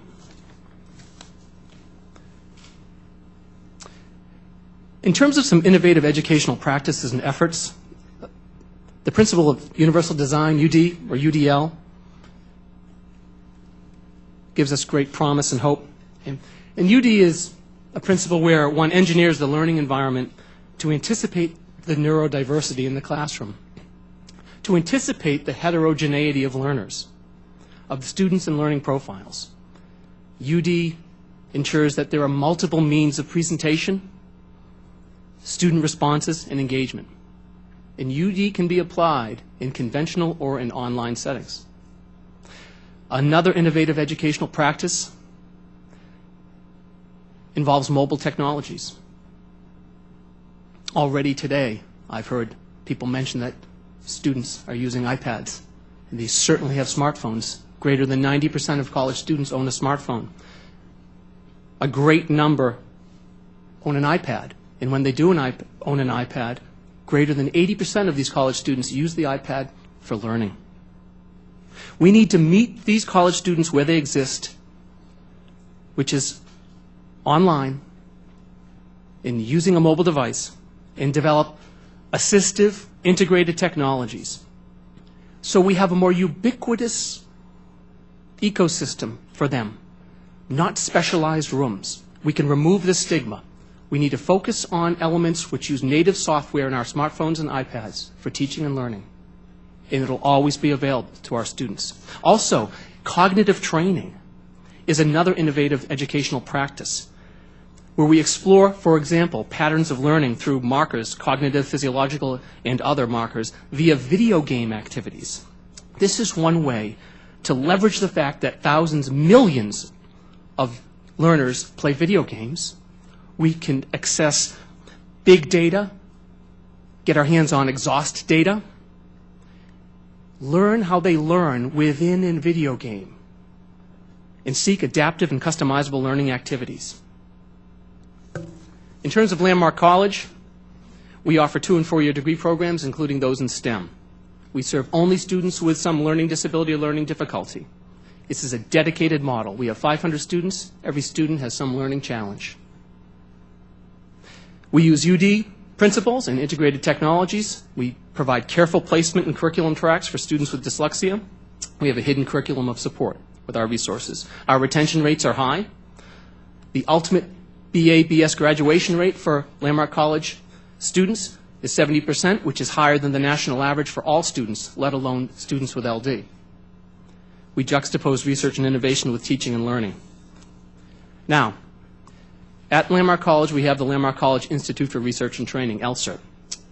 In terms of some innovative educational practices and efforts, the principle of universal design, UD or UDL, gives us great promise and hope. And UD is a principle where one engineers the learning environment to anticipate the neurodiversity in the classroom, to anticipate the heterogeneity of learners, of the students and learning profiles. UD ensures that there are multiple means of presentation, student responses, and engagement. And UD can be applied in conventional or in online settings. Another innovative educational practice involves mobile technologies. Already today, I've heard people mention that students are using iPads, and these certainly have smartphones. Greater than 90% of college students own a smartphone. A great number own an iPad, and when they do own an iPad, greater than 80% of these college students use the iPad for learning. We need to meet these college students where they exist, which is online, in using a mobile device, and develop assistive, integrated technologies. So we have a more ubiquitous ecosystem for them, not specialized rooms. We can remove the stigma. We need to focus on elements which use native software in our smartphones and iPads for teaching and learning. And it'll always be available to our students. Also, cognitive training is another innovative educational practice where we explore, for example, patterns of learning through markers, cognitive, physiological, and other markers, via video game activities. This is one way to leverage the fact that thousands, millions of learners play video games. We can access big data, get our hands on exhaust data, learn how they learn within a video game, and seek adaptive and customizable learning activities. In terms of Landmark College, we offer 2- and 4-year degree programs, including those in STEM. We serve only students with some learning disability or learning difficulty. This is a dedicated model. We have 500 students. Every student has some learning challenge. We use UD principles and integrated technologies. We provide careful placement and curriculum tracks for students with dyslexia. We have a hidden curriculum of support with our resources. Our retention rates are high. The ultimate BA, BS graduation rate for Landmark College students is 70%, which is higher than the national average for all students, let alone students with LD. We juxtapose research and innovation with teaching and learning. Now, at Landmark College, we have the Landmark College Institute for Research and Training, LCIRT.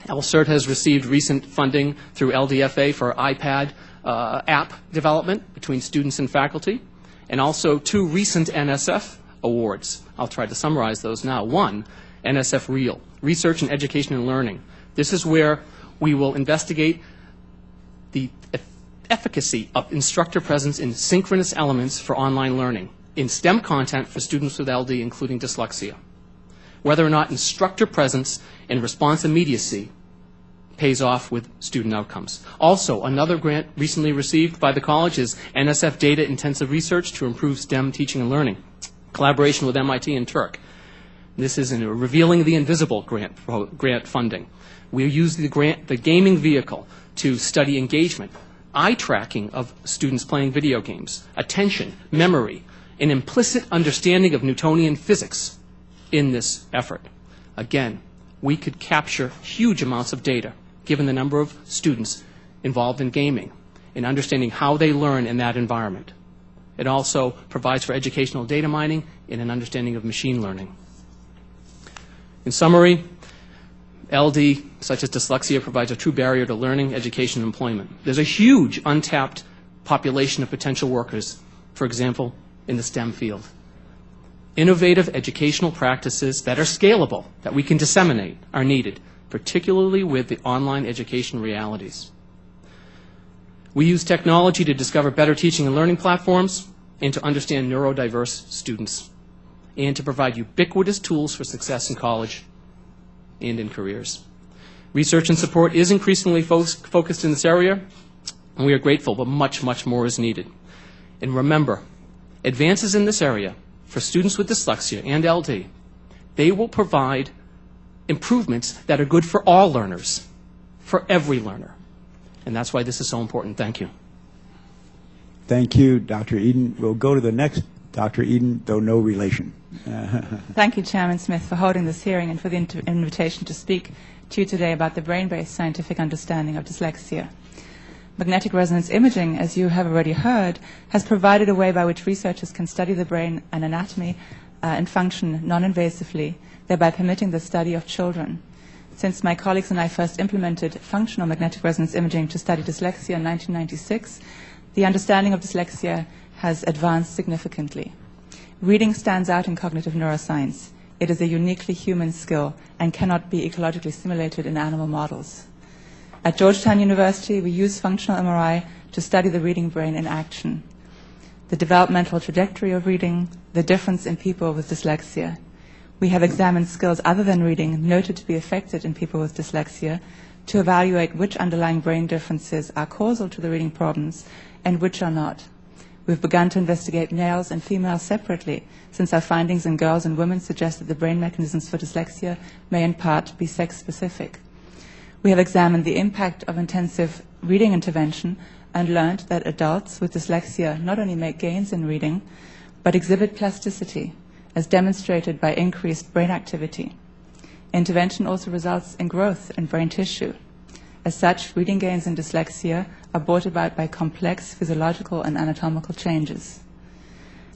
LCIRT has received recent funding through LDFA for iPad app development between students and faculty, and also 2 recent NSF awards. I'll try to summarize those now. 1, NSF REAL, Research and Education and Learning. This is where we will investigate the efficacy of instructor presence in synchronous elements for online learning, in STEM content for students with LD, including dyslexia. Whether or not instructor presence and response immediacy pays off with student outcomes. Also, another grant recently received by the college is NSF Data Intensive Research to improve STEM teaching and learning, collaboration with MIT and Turk. This is in a Revealing the Invisible grant funding. We use the gaming vehicle to study engagement, eye tracking of students playing video games, attention, memory, an implicit understanding of Newtonian physics in this effort. Again, we could capture huge amounts of data given the number of students involved in gaming and understanding how they learn in that environment. It also provides for educational data mining and an understanding of machine learning. In summary, LD, such as dyslexia, provides a true barrier to learning, education, and employment. There's a huge untapped population of potential workers, for example, in the STEM field. Innovative educational practices that are scalable, that we can disseminate, are needed, particularly with the online education realities. We use technology to discover better teaching and learning platforms and to understand neurodiverse students and to provide ubiquitous tools for success in college and in careers. Research and support is increasingly focused in this area, and we are grateful, but much, much more is needed. And remember, advances in this area for students with dyslexia and LD, they will provide improvements that are good for all learners, for every learner. And that's why this is so important. Thank you. Thank you, Dr. Eden. We'll go to the next Dr. Eden, though no relation. Thank you, Chairman Smith, for holding this hearing and for the invitation to speak to you today about the brain-based scientific understanding of dyslexia. Magnetic resonance imaging, as you have already heard, has provided a way by which researchers can study the brain and anatomy and function non-invasively, thereby permitting the study of children. Since my colleagues and I first implemented functional magnetic resonance imaging to study dyslexia in 1996, the understanding of dyslexia has advanced significantly. Reading stands out in cognitive neuroscience. It is a uniquely human skill and cannot be ecologically simulated in animal models. At Georgetown University, we use functional MRI to study the reading brain in action, the developmental trajectory of reading, the difference in people with dyslexia. We have examined skills other than reading noted to be affected in people with dyslexia to evaluate which underlying brain differences are causal to the reading problems and which are not. We've begun to investigate males and females separately, since our findings in girls and women suggest that the brain mechanisms for dyslexia may in part be sex-specific. We have examined the impact of intensive reading intervention and learned that adults with dyslexia not only make gains in reading, but exhibit plasticity, as demonstrated by increased brain activity. Intervention also results in growth in brain tissue. As such, reading gains in dyslexia are brought about by complex physiological and anatomical changes.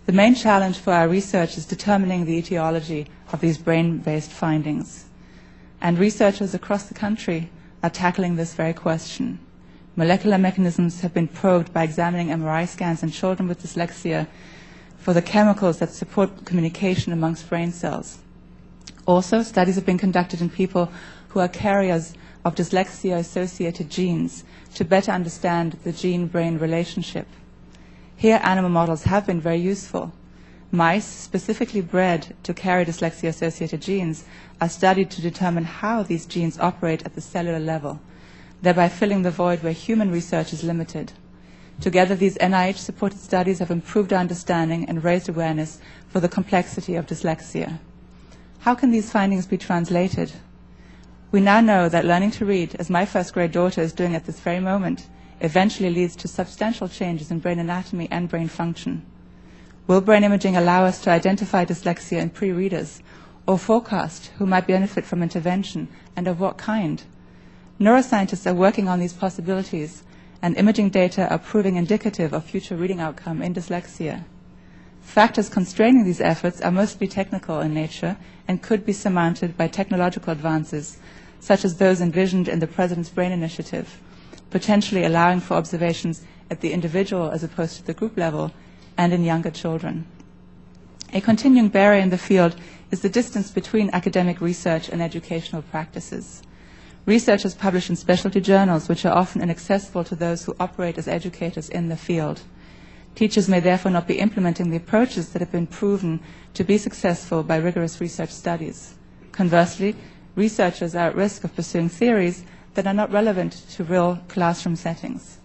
The main challenge for our research is determining the etiology of these brain-based findings. And researchers across the country are tackling this very question. Molecular mechanisms have been probed by examining MRI scans in children with dyslexia for the chemicals that support communication amongst brain cells. Also, studies have been conducted in people who are carriers of dyslexia-associated genes to better understand the gene-brain relationship. Here, animal models have been very useful. Mice, specifically bred to carry dyslexia-associated genes, are studied to determine how these genes operate at the cellular level, thereby filling the void where human research is limited. Together, these NIH-supported studies have improved our understanding and raised awareness for the complexity of dyslexia. How can these findings be translated? We now know that learning to read, as my first-grade daughter is doing at this very moment, eventually leads to substantial changes in brain anatomy and brain function. Will brain imaging allow us to identify dyslexia in pre-readers, or forecast who might benefit from intervention, and of what kind? Neuroscientists are working on these possibilities, and imaging data are proving indicative of future reading outcome in dyslexia. Factors constraining these efforts are mostly technical in nature and could be surmounted by technological advances, such as those envisioned in the President's Brain Initiative, potentially allowing for observations at the individual as opposed to the group level and in younger children. A continuing barrier in the field is the distance between academic research and educational practices. Research is published in specialty journals, which are often inaccessible to those who operate as educators in the field. Teachers may therefore not be implementing the approaches that have been proven to be successful by rigorous research studies. Conversely, researchers are at risk of pursuing theories that are not relevant to real classroom settings.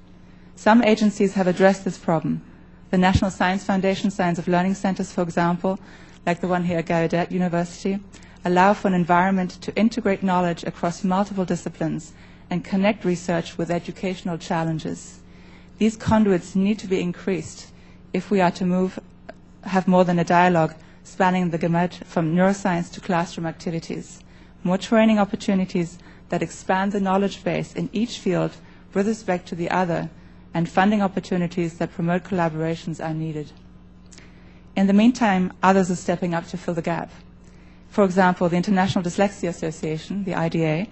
Some agencies have addressed this problem. The National Science Foundation Science of Learning Centers, for example, like the one here at Gallaudet University, allow for an environment to integrate knowledge across multiple disciplines and connect research with educational challenges. These conduits need to be increased if we are to have more than a dialogue spanning the gamut from neuroscience to classroom activities. More training opportunities that expand the knowledge base in each field with respect to the other, and funding opportunities that promote collaborations are needed. In the meantime, others are stepping up to fill the gap. For example, the International Dyslexia Association, the IDA,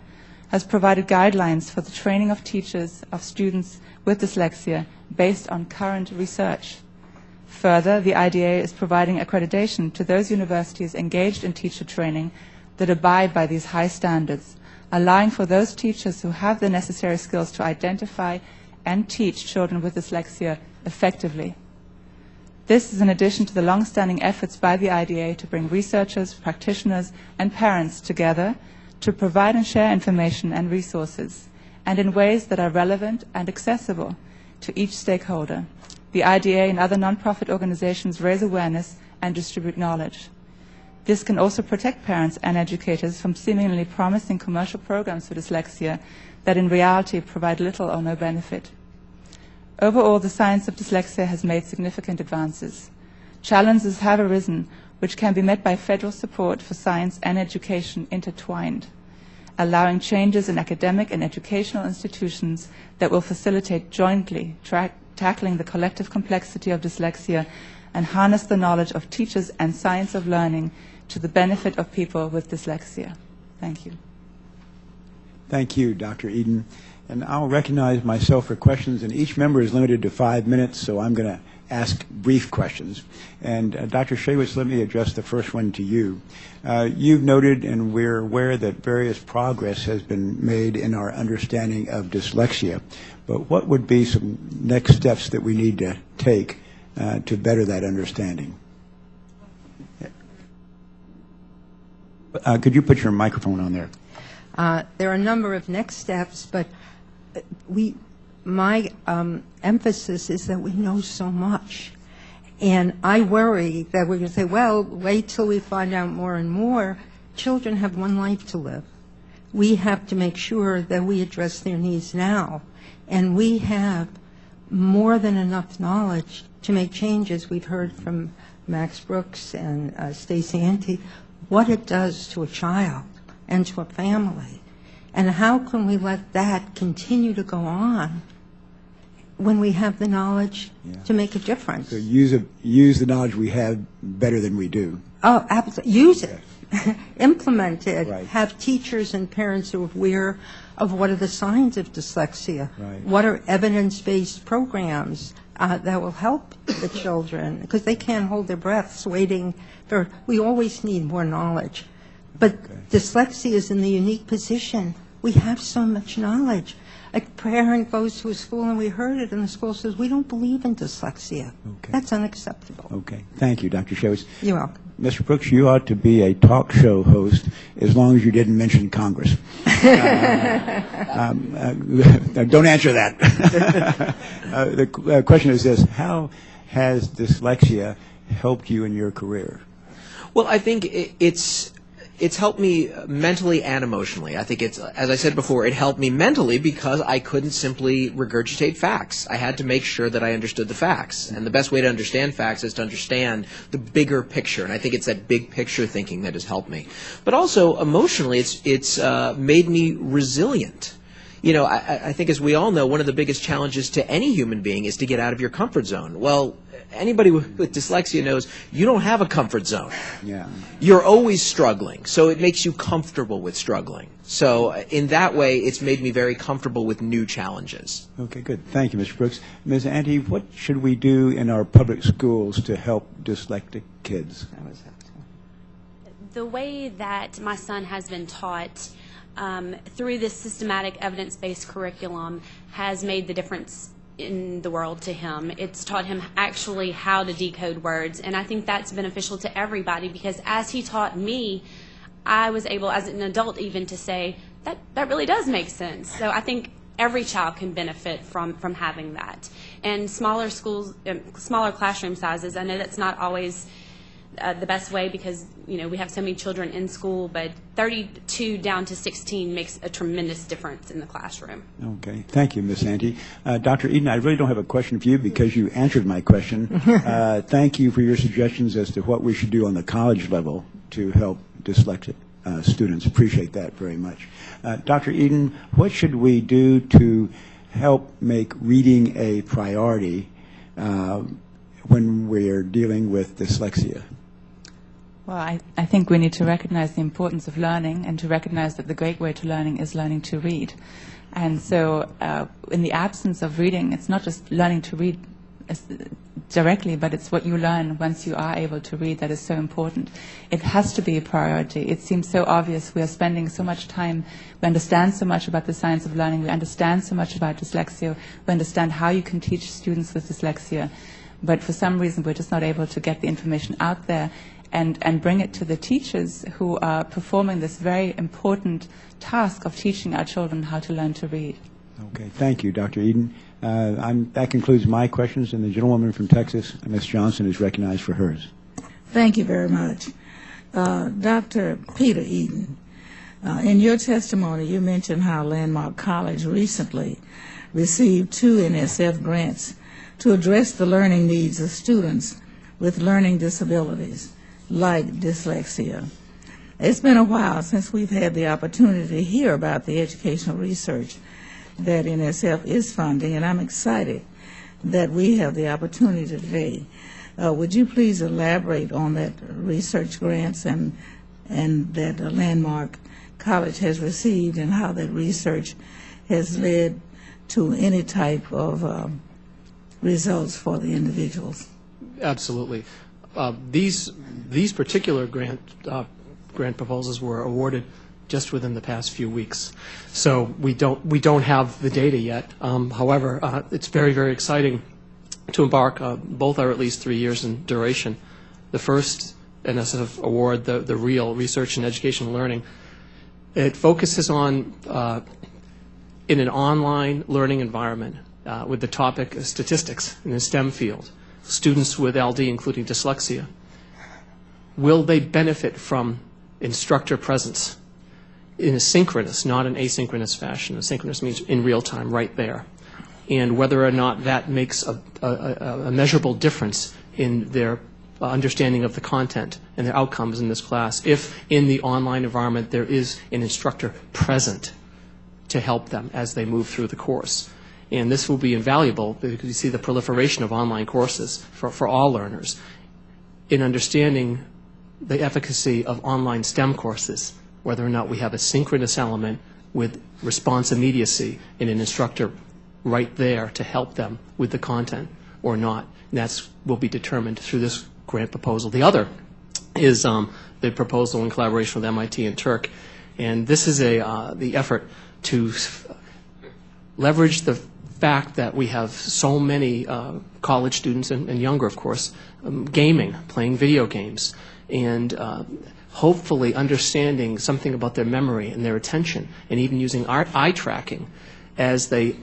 has provided guidelines for the training of teachers of students with dyslexia based on current research. Further, the IDA is providing accreditation to those universities engaged in teacher training that abide by these high standards, allowing for those teachers who have the necessary skills to identify and teach children with dyslexia effectively. This is in addition to the long-standing efforts by the IDA to bring researchers, practitioners, and parents together to provide and share information and resources, and in ways that are relevant and accessible to each stakeholder. The IDA and other nonprofit organizations raise awareness and distribute knowledge. This can also protect parents and educators from seemingly promising commercial programs for dyslexia that in reality provide little or no benefit. Overall, the science of dyslexia has made significant advances. Challenges have arisen which can be met by federal support for science and education intertwined, allowing changes in academic and educational institutions that will facilitate jointly tackling the collective complexity of dyslexia and harness the knowledge of teachers and science of learning to the benefit of people with dyslexia. Thank you. Thank you, Dr. Eden. And I'll recognize myself for questions, and each member is limited to 5 minutes, so I'm going to ask brief questions. And Dr. Shaywitz, let me address the first one to you. You've noted, and we're aware, that various progress has been made in our understanding of dyslexia. But what would be some next steps that we need to take to better that understanding? Could you put your microphone on there? There are a number of next steps, but my emphasis is that we know so much. And I worry that we're going to say, well, wait till we find out more and more. Children have one life to live. We have to make sure that we address their needs now. And we have more than enough knowledge to make changes. We've heard from Max Brooks and Stacey Ante what it does to a child and to a family. And how can we let that continue to go on when we have the knowledge to make a difference? So use the knowledge we have better than we do. Oh, absolutely. Use it. Implement it. Right. Have teachers and parents who are aware of what are the signs of dyslexia. Right. What are evidence-based programs that will help the children, because they can't hold their breaths waiting for, we always need more knowledge. But dyslexia is in the unique position. We have so much knowledge. A parent goes to a school, and we heard it, and the school says, we don't believe in dyslexia. Okay. That's unacceptable. Okay. Thank you, Dr. Showes. You're welcome. Mr. Brooks, you ought to be a talk show host as long as you didn't mention Congress. Don't answer that. The question is this: how has dyslexia helped you in your career? Well, I think it's helped me mentally and emotionally. I think it's, as I said before, it helped me mentally because I couldn't simply regurgitate facts. I had to make sure that I understood the facts. And the best way to understand facts is to understand the bigger picture. And I think it's that big picture thinking that has helped me. But also, emotionally, it's made me resilient. You know, I think, as we all know, one of the biggest challenges to any human being is to get out of your comfort zone. Well, anybody with dyslexia knows you don't have a comfort zone. Yeah. You're always struggling, so it makes you comfortable with struggling. So in that way, it's made me very comfortable with new challenges. Okay, good. Thank you, Mr. Brooks. Ms. Ante, what should we do in our public schools to help dyslexic kids? The way that my son has been taught through this systematic evidence-based curriculum has made the difference in the world to him. It's taught him actually how to decode words, and I think that's beneficial to everybody, because as he taught me, I was able, as an adult even, to say, that really does make sense. So I think every child can benefit from having that. And smaller schools, smaller classroom sizes, I know that's not always the best way, because we have so many children in school, but 32 down to 16 makes a tremendous difference in the classroom. Okay, thank you, Ms. Ante. Dr. Eden, I really don't have a question for you because you answered my question. Thank you for your suggestions as to what we should do on the college level to help dyslexic students. Appreciate that very much. Dr. Eden, what should we do to help make reading a priority when we're dealing with dyslexia? Well, I think we need to recognize the importance of learning and to recognize that the great way to learning is learning to read. And so in the absence of reading, it's not just learning to read directly, but it's what you learn once you are able to read that is so important. It has to be a priority. It seems so obvious. We are spending so much time. We understand so much about the science of learning. We understand so much about dyslexia. We understand how you can teach students with dyslexia. But for some reason, we're just not able to get the information out there and bring it to the teachers who are performing this very important task of teaching our children how to learn to read. Okay, thank you, Dr. Eden. That concludes my questions, and the gentlewoman from Texas, Ms. Johnson, is recognized for hers. Thank you very much. Dr. Peter Eden, in your testimony, you mentioned how Landmark College recently received 2 NSF grants to address the learning needs of students with learning disabilities, like dyslexia. It's been a while since we've had the opportunity to hear about the educational research that NSF is funding, and I'm excited that we have the opportunity today. Would you please elaborate on that research grants and that Landmark College has received, and how that research has led to any type of results for the individuals? Absolutely. These particular grant proposals were awarded just within the past few weeks, so we don't have the data yet. However, it's very, very exciting to embark. Both are at least 3 years in duration. The first NSF award, the real research and educational learning, It focuses on, in an online learning environment, with the topic of statistics in the STEM field, students with LD, including dyslexia. Will they benefit from instructor presence in a synchronous, not an asynchronous fashion? Asynchronous means in real time, right there. And whether or not that makes a measurable difference in their understanding of the content and their outcomes in this class, if in the online environment there is an instructor present to help them as they move through the course. And this will be invaluable because you see the proliferation of online courses for all learners in understanding the efficacy of online STEM courses, whether or not we have a synchronous element with response immediacy in an instructor right there to help them with the content or not. And that will be determined through this grant proposal. The other is the proposal in collaboration with MIT and Turk. And this is the effort to leverage the fact that we have so many college students and younger, of course, gaming, playing video games, and hopefully understanding something about their memory and their attention, and even using eye tracking as they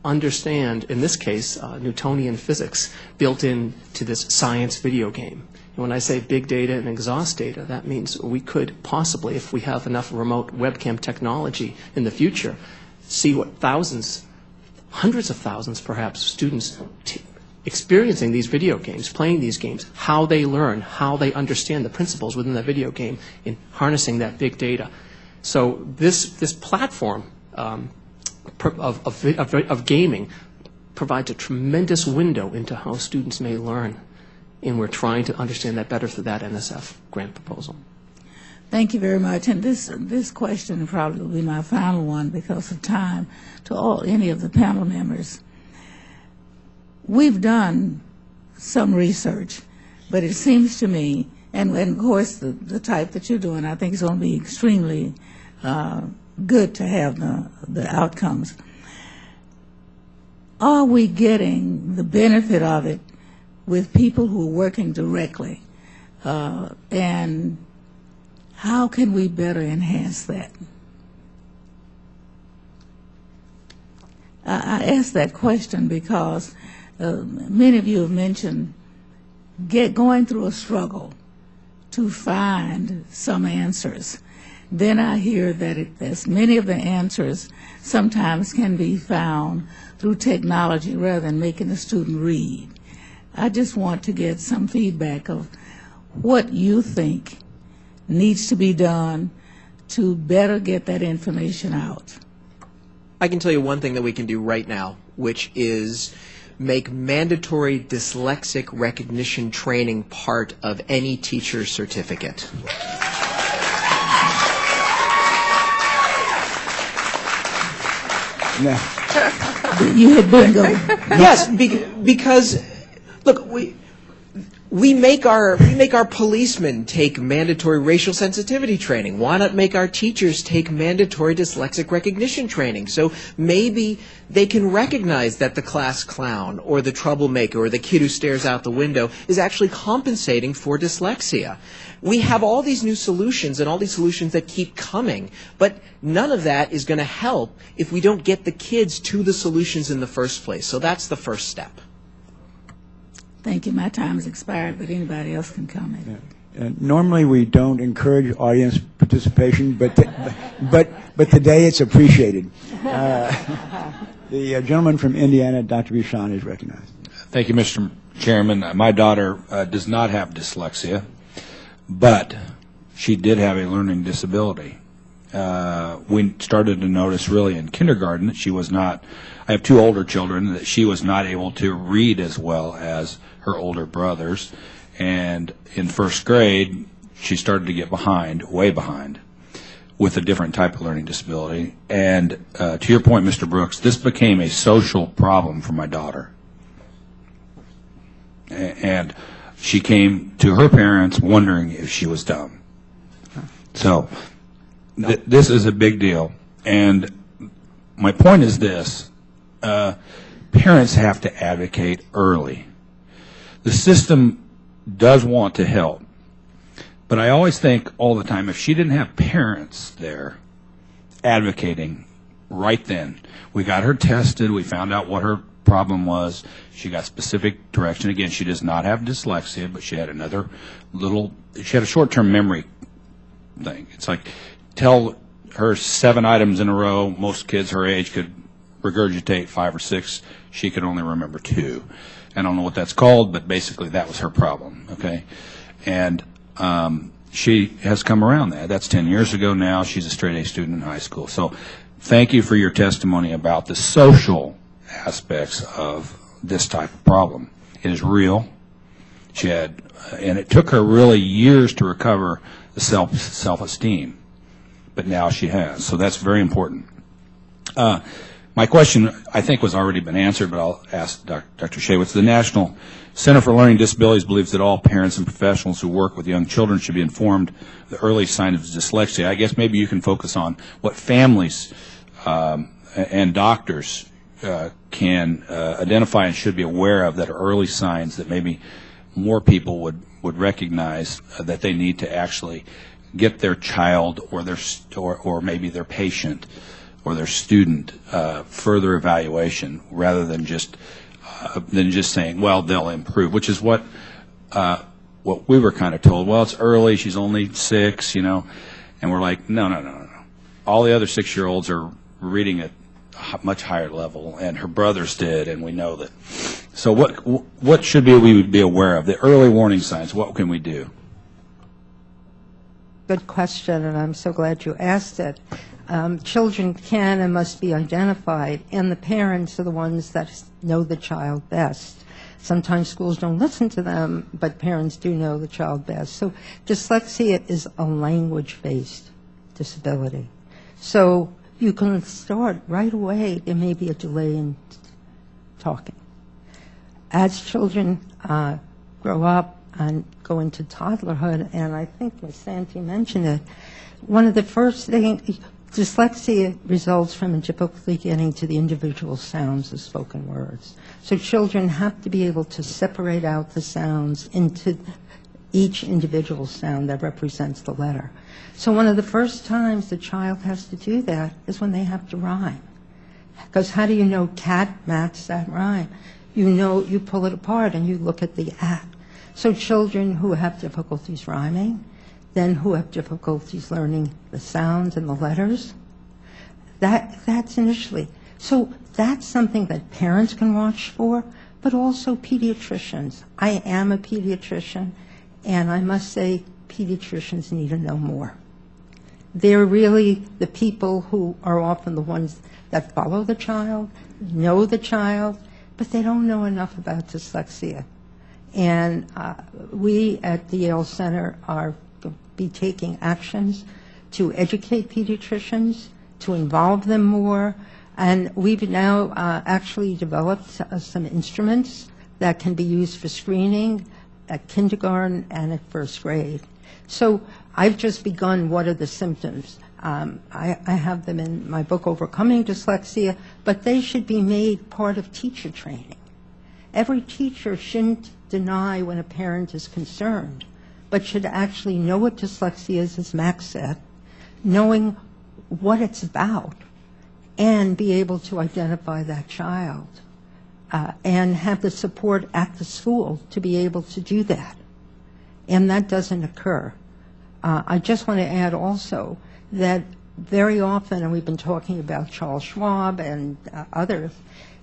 understand, in this case, Newtonian physics built into this science video game. And when I say big data and exhaust data, that means we could possibly, if we have enough remote webcam technology in the future, see what thousands, hundreds of thousands perhaps, students experiencing these video games, playing these games, how they learn, how they understand the principles within that video game in harnessing that big data. So this platform of gaming provides a tremendous window into how students may learn, and we're trying to understand that better through that NSF grant proposal. Thank you very much. And this question probably will be my final one because of time. To any of the panel members, we've done some research, but it seems to me, and of course the type that you're doing, I think is going to be extremely good to have the outcomes. Are we getting the benefit of it with people who are working directly? And how can we better enhance that? I ask that question because many of you have mentioned going through a struggle to find some answers. Then I hear that many of the answers sometimes can be found through technology rather than making the student read. I just want to get some feedback of what you think needs to be done to better get that information out. I can tell you one thing that we can do right now, which is make mandatory dyslexic recognition training part of any teacher's certificate. No. You had bingo. Yes, because look, we make our policemen take mandatory racial sensitivity training. Why not make our teachers take mandatory dyslexic recognition training? So maybe they can recognize that the class clown or the troublemaker or the kid who stares out the window is actually compensating for dyslexia. We have all these new solutions and all these solutions that keep coming, but none of that is going to help if we don't get the kids to the solutions in the first place. So that's the first step. Thank you. My time has expired, but anybody else can comment. Normally we don't encourage audience participation, but today it's appreciated. The gentleman from Indiana, Dr. Buchan, is recognized. Thank you, Mr. Chairman. My daughter does not have dyslexia, but she did have a learning disability. We started to notice really in kindergarten that she was not, I have two older children, that she was not able to read as well as her older brothers. And in first grade, she started to get behind, way behind, with a different type of learning disability. And to your point, Mr. Brooks, this became a social problem for my daughter. And she came to her parents wondering if she was dumb. So this is a big deal. And my point is this. Parents have to advocate early. The system does want to help, but But I always think all the time, if she didn't have parents there advocating right then, we got her tested, we found out what her problem was, she got specific direction. Again, she does not have dyslexia, but she had another she had a short-term memory thing. It's like, tell her 7 items in a row, most kids her age could regurgitate 5 or 6, she could only remember 2. I don't know what that's called, but basically that was her problem, okay? And she has come around that. That's 10 years ago now. She's a straight A student in high school. So thank you for your testimony about the social aspects of this type of problem. It is real. She had, and it took her really years to recover the self-esteem, but now she has. So that's very important. My question, I think, was already been answered, but I'll ask Dr. Shaywitz. The National Center for Learning Disabilities believes that all parents and professionals who work with young children should be informed of the early signs of dyslexia. I guess maybe you can focus on what families and doctors can identify and should be aware of that are early signs that maybe more people would recognize that they need to actually get their child or maybe their patient or their student further evaluation rather than just saying, well, they'll improve, which is what we were kind of told. Well, it's early, she's only 6, and we're like, no. All the other 6-year-olds are reading at a much higher level, and her brothers did, and we know that. So what should we be aware of? The early warning signs, what can we do? Good question, and I'm so glad you asked it. Children can and must be identified, and the parents are the ones that know the child best. Sometimes schools don't listen to them, but parents do know the child best. So dyslexia is a language-based disability. So you can start right away. There may be a delay in talking. As children grow up and go into toddlerhood, and I think Ms. Santee mentioned it, one of the first things, dyslexia results from difficulty getting to the individual sounds of spoken words. So children have to be able to separate out the sounds into each individual sound that represents the letter. So one of the first times the child has to do that is when they have to rhyme. Because how do you know cat match that rhyme? You pull it apart and you look at the at. So children who have difficulties rhyming, then who have difficulties learning the sounds and the letters, that's initially. So that's something that parents can watch for, but also pediatricians. I am a pediatrician, and I must say pediatricians need to know more. They're really the people who are often the ones that follow the child, know the child, but they don't know enough about dyslexia. And we at the Yale Center are be taking actions to educate pediatricians, to involve them more, and we've now actually developed some instruments that can be used for screening at kindergarten and at first grade. So I've just begun what are the symptoms. I have them in my book, Overcoming Dyslexia, but they should be made part of teacher training. Every teacher shouldn't deny when a parent is concerned, but should actually know what dyslexia is, as Max said, knowing what it's about, and be able to identify that child and have the support at the school to be able to do that. And that doesn't occur. I just want to add also that very often, and we've been talking about Charles Schwab and others,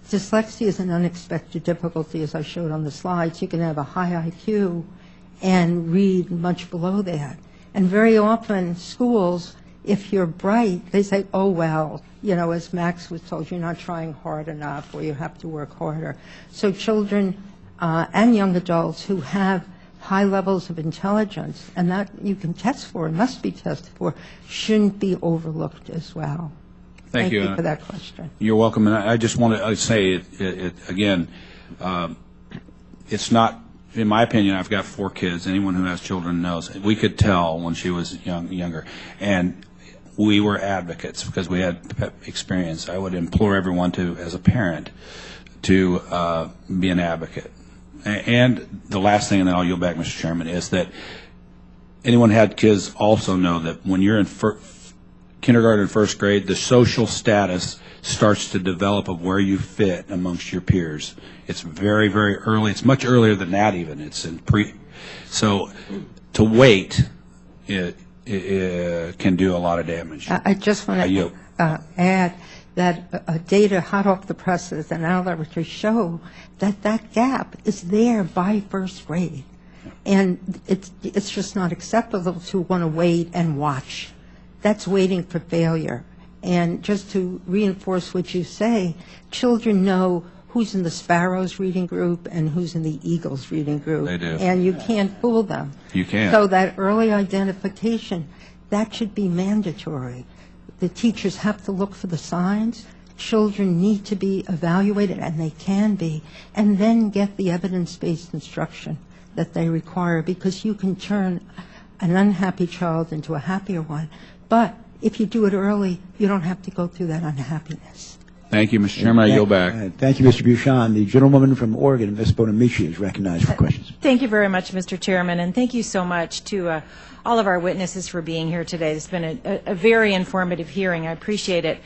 dyslexia is an unexpected difficulty, as I showed on the slides. You can have a high IQ and read much below that. And very often schools, if you're bright, they say, oh, well, as Max was told, you're not trying hard enough, or you have to work harder. So children and young adults who have high levels of intelligence, and that you can test for and must be tested for, shouldn't be overlooked as well. Thank you for that question. You're welcome. And I just want to say it again, it's not, in my opinion, I've got 4 kids. Anyone who has children knows. We could tell when she was younger. And we were advocates because we had experience. I would implore everyone to, as a parent, to be an advocate. And the last thing, and then I'll yield back, Mr. Chairman, is that anyone had kids also know that when you're in kindergarten and first grade, the social status starts to develop of where you fit amongst your peers. It's very, very early. It's much earlier than that even. It's in so to wait it can do a lot of damage. I just want to add that data hot off the presses and our laboratory show that that gap is there by first grade. And it's just not acceptable to want to wait and watch. That's waiting for failure. And just to reinforce what you say, children know who's in the Sparrows reading group and who's in the Eagles reading group. They do. And you can't fool them. You can't. So that early identification, that should be mandatory. The teachers have to look for the signs. Children need to be evaluated, and they can be, and then get the evidence-based instruction that they require, because you can turn an unhappy child into a happier one. But if you do it early, you don't have to go through that unhappiness. Thank you, Mr. Chairman. I yield back. Thank you, Mr. Buchan. The gentlewoman from Oregon, Ms. Bonamici, is recognized for questions. Thank you very much, Mr. Chairman, and thank you so much to all of our witnesses for being here today. It's been a very informative hearing. I appreciate it.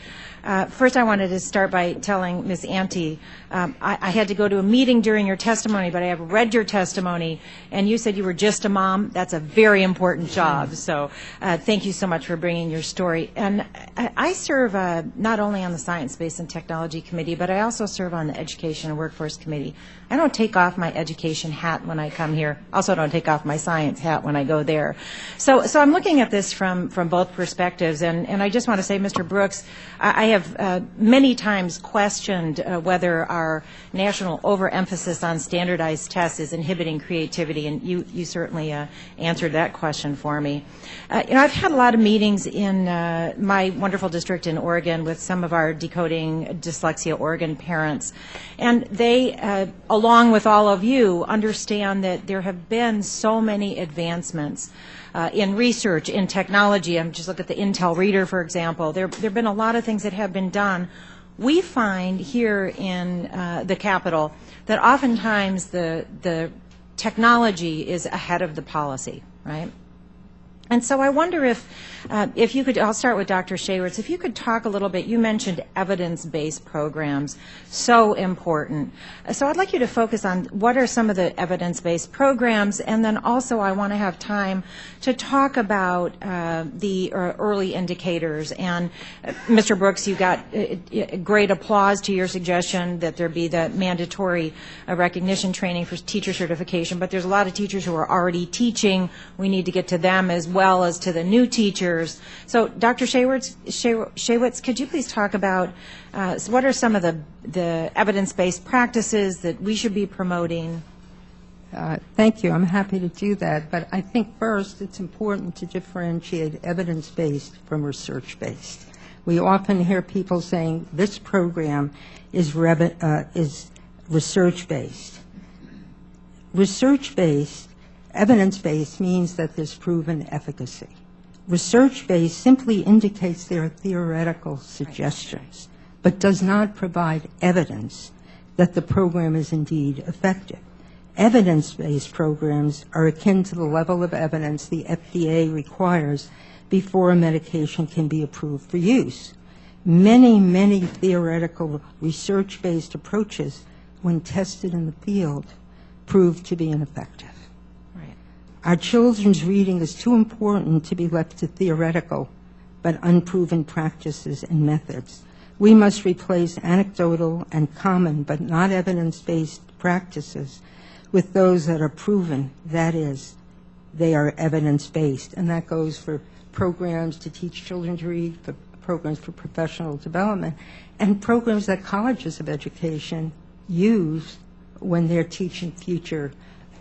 First, I wanted to start by telling Ms. Ante, I had to go to a meeting during your testimony, but I have read your testimony, and you said you were just a mom. That's a very important job, so thank you so much for bringing your story. And I serve not only on the Science, Space, and Technology Committee, but I also serve on the Education and Workforce Committee. I don't take off my education hat when I come here. Also don't take off my science hat when I go there. So I'm looking at this from both perspectives, and I just want to say, Mr. Brooks, I have many times questioned whether our national overemphasis on standardized tests is inhibiting creativity, and you certainly answered that question for me. I've had a lot of meetings in my wonderful district in Oregon with some of our Decoding Dyslexia Oregon parents, and they, along with all of you, understand that there have been so many advancements in research, in technology. I'm just looking at the Intel Reader, for example. There have been a lot of things that have been done. We find here in the Capitol that oftentimes the technology is ahead of the policy, right? And so I wonder if you could, I'll start with Dr. Shaywitz, if you could talk a little bit, you mentioned evidence-based programs, so important. So I'd like you to focus on what are some of the evidence-based programs, and then also I want to have time to talk about the early indicators. And Mr. Brooks, you got great applause to your suggestion that there be the mandatory recognition training for teacher certification, but there's a lot of teachers who are already teaching. We need to get to them as well as to the new teachers. So Dr. Shaywitz, could you please talk about what are some of the evidence-based practices that we should be promoting? Thank you. I'm happy to do that. But I think first it's important to differentiate evidence-based from research-based. We often hear people saying this program is research-based. Research-based, evidence-based means that there's proven efficacy. Research-based simply indicates there are theoretical suggestions, but does not provide evidence that the program is indeed effective. Evidence-based programs are akin to the level of evidence the FDA requires before a medication can be approved for use. Many, many theoretical research-based approaches, when tested in the field, prove to be ineffective. Our children's reading is too important to be left to theoretical but unproven practices and methods. We must replace anecdotal and common but not evidence-based practices with those that are proven, that is, they are evidence-based. And that goes for programs to teach children to read, for programs for professional development, and programs that colleges of education use when they're teaching future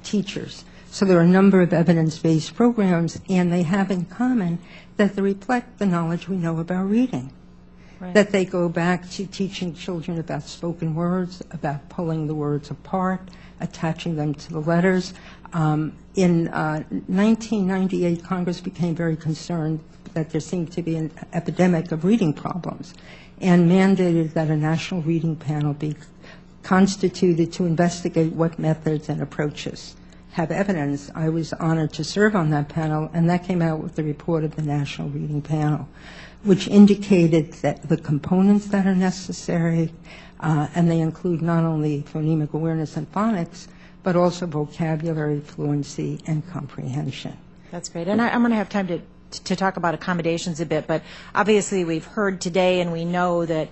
teachers. So there are a number of evidence-based programs, and they have in common that they reflect the knowledge we know about reading. Right. That they go back to teaching children about spoken words, about pulling the words apart, attaching them to the letters. In 1998, Congress became very concerned that there seemed to be an epidemic of reading problems and mandated that a national reading panel be constituted to investigate what methods and approaches have evidence. I was honored to serve on that panel, and that came out with the report of the National Reading Panel, which indicated that the components that are necessary, and they include not only phonemic awareness and phonics, but also vocabulary, fluency, and comprehension. That's great. And I'm going to have time to talk about accommodations a bit, but obviously we've heard today and we know that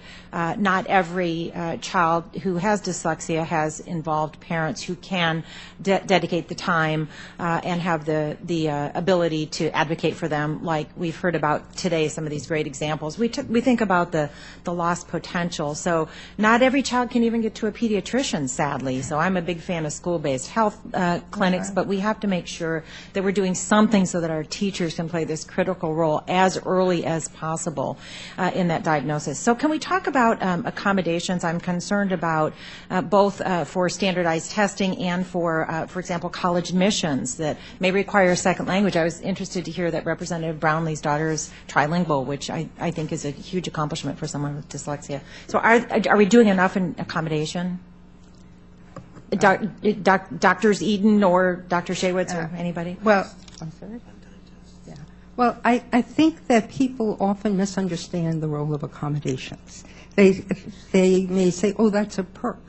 not every child who has dyslexia has involved parents who can dedicate the time and have the ability to advocate for them, like we've heard about today, some of these great examples. We think about the lost potential. So not every child can even get to a pediatrician, sadly. So I'm a big fan of school-based health clinics, but we have to make sure that we're doing something so that our teachers can play this critical role as early as possible in that diagnosis. So can we talk about accommodations? I'm concerned about both for standardized testing and for example, college admissions that may require a second language. I was interested to hear that Representative Brownlee's daughter is trilingual, which I think is a huge accomplishment for someone with dyslexia. So are we doing enough in accommodation? Drs. Eden or Dr. Shaywitz or anybody? Well, I'm sorry? Yeah. Well, I think that people often misunderstand the role of accommodations. They may say, oh, that's a perk.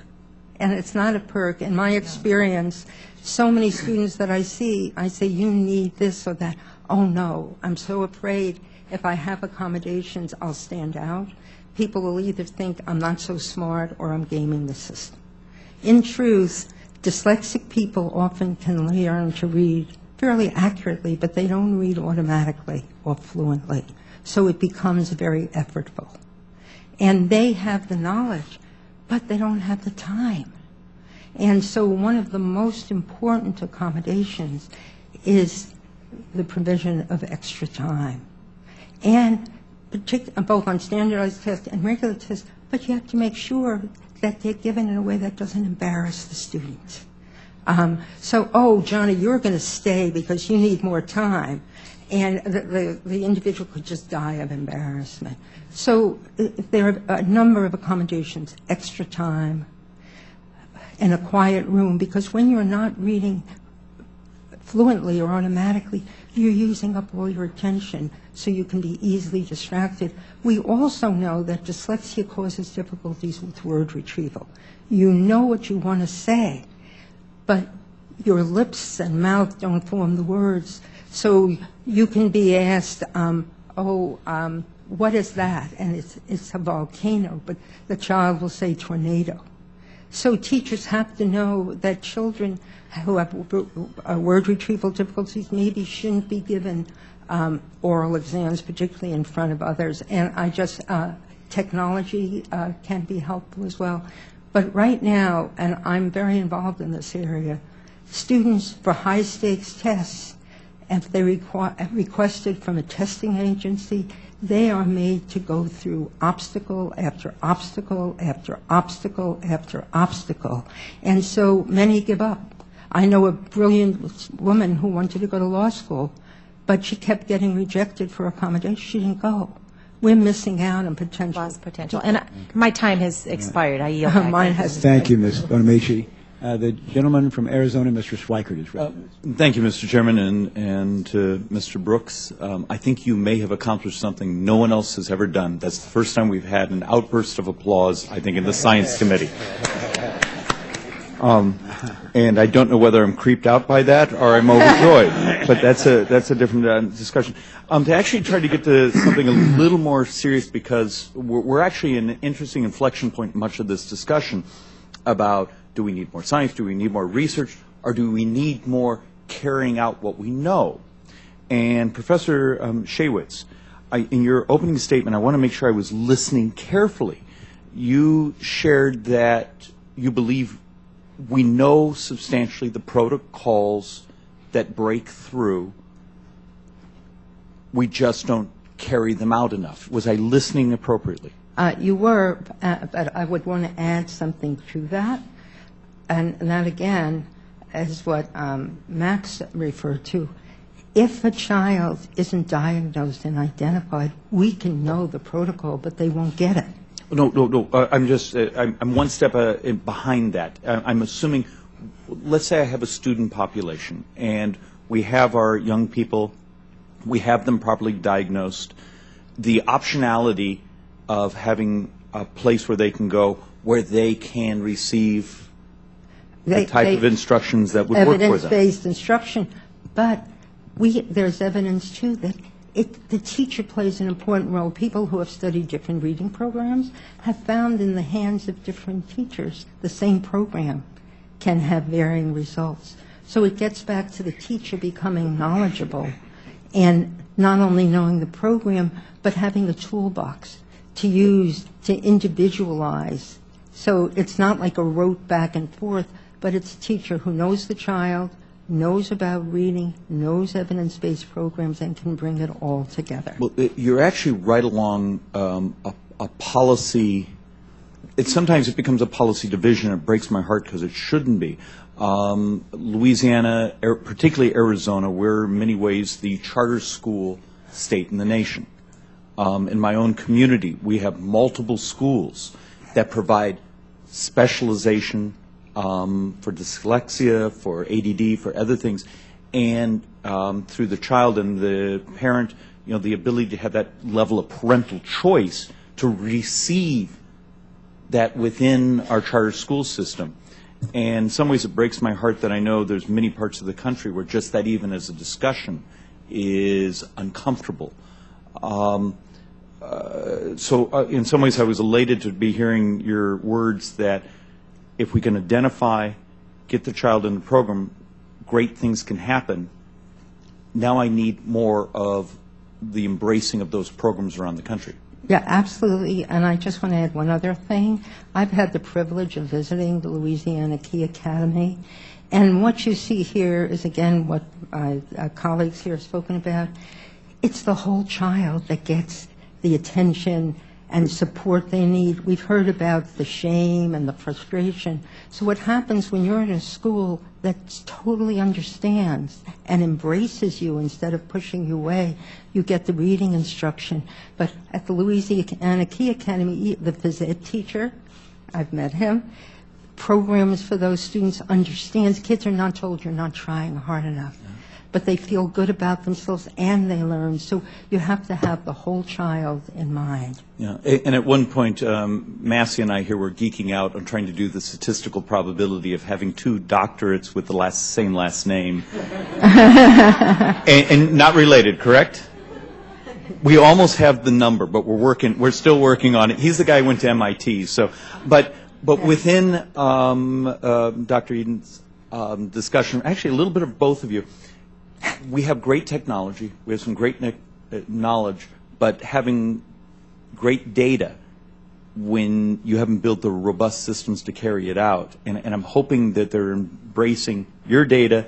And it's not a perk. In my experience, so many students that I say, you need this or that. Oh, no, I'm so afraid if I have accommodations, I'll stand out. People will either think I'm not so smart or I'm gaming the system. In truth, dyslexic people often can learn to read fairly accurately, but they don't read automatically or fluently. So it becomes very effortful. And they have the knowledge, but they don't have the time. And so one of the most important accommodations is the provision of extra time. And both on standardized tests and regular tests, but you have to make sure that they're given in a way that doesn't embarrass the student. So, oh, Johnny, you're going to stay because you need more time. And the individual could just die of embarrassment. So there are a number of accommodations, extra time, and a quiet room, because when you're not reading fluently or automatically, you're using up all your attention, so you can be easily distracted. We also know that dyslexia causes difficulties with word retrieval. You know what you want to say, but your lips and mouth don't form the words. So you can be asked, what is that? And it's a volcano, but the child will say tornado. So teachers have to know that children who have word retrieval difficulties maybe shouldn't be given oral exams, particularly in front of others. And technology can be helpful as well. But right now, and I'm very involved in this area, students for high-stakes tests, if they requested from a testing agency, they are made to go through obstacle after obstacle after obstacle after obstacle. And so many give up. I know a brilliant woman who wanted to go to law school, but she kept getting rejected for accommodation. She didn't go. We're missing out on potential. Lost potential. And my time has expired. I yield back. Mine has. Thank you, Ms. Bonamici. The gentleman from Arizona, Mr. Schweikert, is recognized. Thank you, Mr. Chairman, and to Mr. Brooks. I think you may have accomplished something no one else has ever done. That's the first time we've had an outburst of applause, I think, in the Science Committee. And I don't know whether I'm creeped out by that or I'm overjoyed, but that's a different discussion. To actually try to get to something a little more serious, because we're actually in an interesting inflection point in much of this discussion about, do we need more science, do we need more research, or do we need more carrying out what we know? And Professor Shaywitz, in your opening statement, I want to make sure I was listening carefully. You shared that you believe we know substantially the protocols that break through. We just don't carry them out enough. Was I listening appropriately? You were, but I would want to add something to that. And that, again, is what Max referred to. If a child isn't diagnosed and identified, we can know the protocol, but they won't get it. No. I'm one step behind that. I'm assuming let's say I have a student population, and we have our young people, we have them properly diagnosed. The optionality of having a place where they can go, where they can receive the type of instructions that would work for them. Evidence-based instruction, but there's evidence too that the teacher plays an important role. People who have studied different reading programs have found in the hands of different teachers the same program can have varying results. So it gets back to the teacher becoming knowledgeable and not only knowing the program, but having a toolbox to use to individualize. So it's not like a rote back and forth, but it's a teacher who knows the child, knows about reading, knows evidence-based programs, and can bring it all together. Well, you're actually right along a policy. Sometimes it becomes a policy division. It breaks my heart because it shouldn't be. Louisiana, particularly Arizona, we're in many ways the charter school state in the nation. In my own community, we have multiple schools that provide specialization for dyslexia, for ADD, for other things, and through the child and the parent, the ability to have that level of parental choice to receive that within our charter school system. And in some ways it breaks my heart that I know there's many parts of the country where just that even as a discussion is uncomfortable. So in some ways I was elated to be hearing your words that if we can identify, get the child in the program, great things can happen. Now I need more of the embracing of those programs around the country. Yeah, absolutely. And I just want to add one other thing. I've had the privilege of visiting the Louisiana Key Academy. And what you see here is, again, what my colleagues here have spoken about. It's the whole child that gets the attention and support they need. We've heard about the shame and the frustration. So what happens when you're in a school that totally understands and embraces you instead of pushing you away, you get the reading instruction. But at the Louisiana Key Academy, the phys ed teacher, I've met him, programs for those students understands. Kids are not told you're not trying hard enough. But they feel good about themselves and they learn. So you have to have the whole child in mind. Yeah, and at one point, Massey and I here were geeking out on trying to do the statistical probability of having 2 doctorates with the same last name. and not related, correct? We almost have the number, but we're still working on it. He's the guy who went to MIT. So, but within Dr. Eden's discussion, actually a little bit of both of you, we have great technology, we have some great knowledge, but having great data when you haven't built the robust systems to carry it out. And I'm hoping that they're embracing your data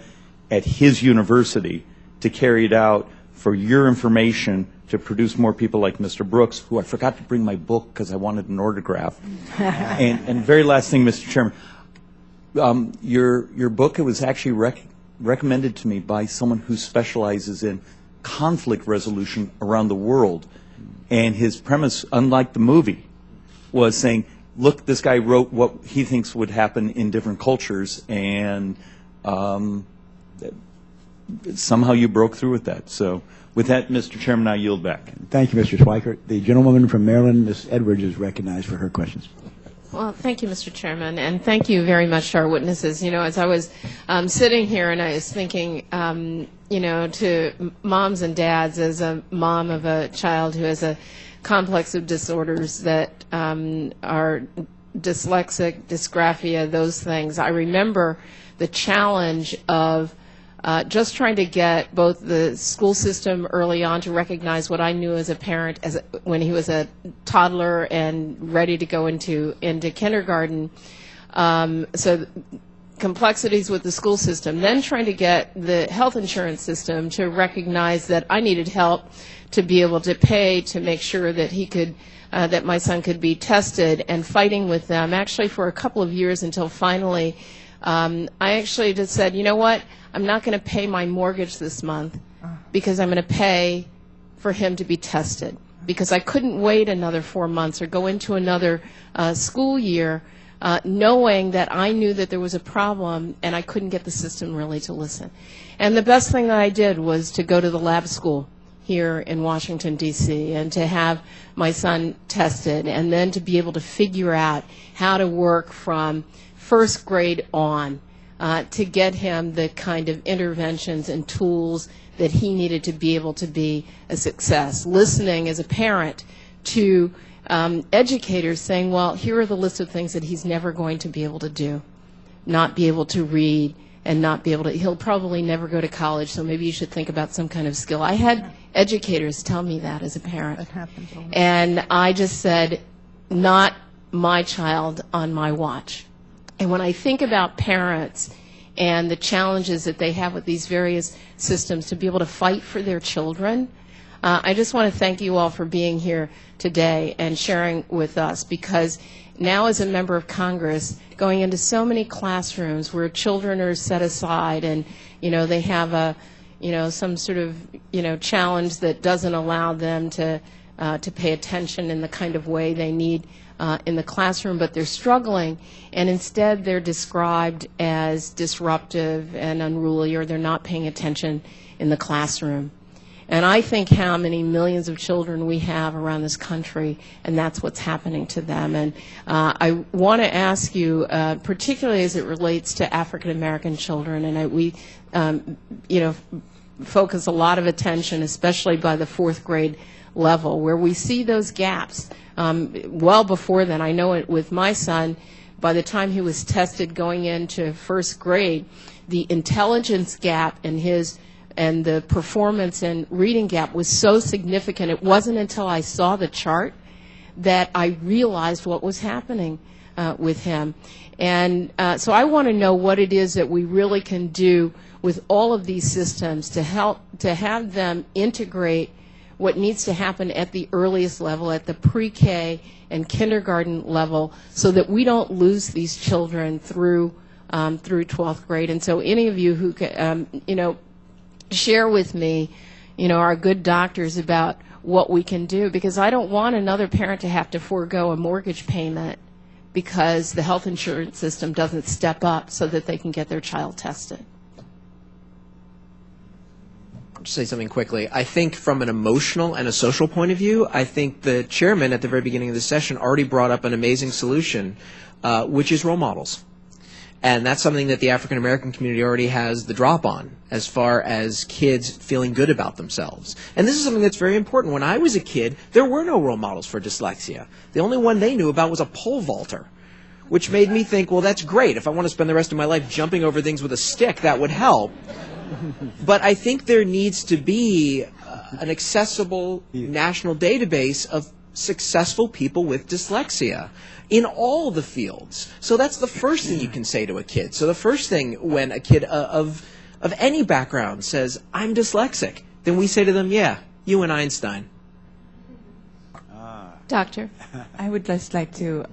at his university to carry it out for your information to produce more people like Mr. Brooks, who I forgot to bring my book because I wanted an autograph. and very last thing, Mr. Chairman, your book, it was actually recommended to me by someone who specializes in conflict resolution around the world. And his premise, unlike the movie, was saying, look, this guy wrote what he thinks would happen in different cultures, and somehow you broke through with that. So with that, Mr. Chairman, I yield back. Thank you, Mr. Schweikert. The gentlewoman from Maryland, Ms. Edwards, is recognized for her questions. Well, thank you, Mr. Chairman, and thank you very much to our witnesses. As I was sitting here and I was thinking, to moms and dads, as a mom of a child who has a complex of disorders that are dyslexic, dysgraphia, those things, I remember the challenge of just trying to get both the school system early on to recognize what I knew as a parent when he was a toddler and ready to go into kindergarten. So complexities with the school system, then trying to get the health insurance system to recognize that I needed help to be able to pay to make sure that he could that my son could be tested, and fighting with them actually for a couple of years until finally I actually just said, you know what, I'm not going to pay my mortgage this month because I'm going to pay for him to be tested, because I couldn't wait another 4 months or go into another school year knowing that I knew that there was a problem and I couldn't get the system really to listen. And the best thing that I did was to go to the lab school here in Washington, D.C., and to have my son tested, and then to be able to figure out how to work from first grade on to get him the kind of interventions and tools that he needed to be able to be a success. Listening as a parent to educators saying, well, here are the list of things that he's never going to be able to do. Not be able to read, and not be able to, he'll probably never go to college, so maybe you should think about some kind of skill. I had educators tell me that as a parent. That happens all the time. And I just said, not my child on my watch. And when I think about parents and the challenges that they have with these various systems to be able to fight for their children, I just want to thank you all for being here today and sharing with us, because now as a member of Congress, going into so many classrooms where children are set aside and, they have a, some sort of, challenge that doesn't allow them to pay attention in the kind of way they need in the classroom, but they're struggling, and instead they're described as disruptive and unruly, or they're not paying attention in the classroom. And I think how many millions of children we have around this country, and that's what's happening to them. And I want to ask you, particularly as it relates to African American children, and we, focus a lot of attention, especially by the fourth grade level, where we see those gaps. Well before then, I know it with my son, by the time he was tested going into first grade, the intelligence gap in his and the performance and reading gap was so significant. It wasn't until I saw the chart that I realized what was happening with him. And so I want to know what it is that we really can do with all of these systems to help to have them integrate what needs to happen at the earliest level, at the pre-K and kindergarten level, so that we don't lose these children through 12th grade. And so any of you who can, share with me, our good doctors about what we can do, because I don't want another parent to have to forego a mortgage payment because the health insurance system doesn't step up so that they can get their child tested. I'll just say something quickly. I think from an emotional and a social point of view, I think the chairman at the very beginning of the session already brought up an amazing solution, which is role models. And that's something that the African American community already has the drop on, as far as kids feeling good about themselves. And this is something that's very important. When I was a kid, there were no role models for dyslexia. The only one they knew about was a pole vaulter, which made me think, well, that's great. If I want to spend the rest of my life jumping over things with a stick, that would help. But I think there needs to be an accessible national database of successful people with dyslexia in all the fields. So that's the first thing you can say to a kid. So the first thing when a kid of any background says, I'm dyslexic, then we say to them, yeah, you and Einstein. Doctor? I would just like to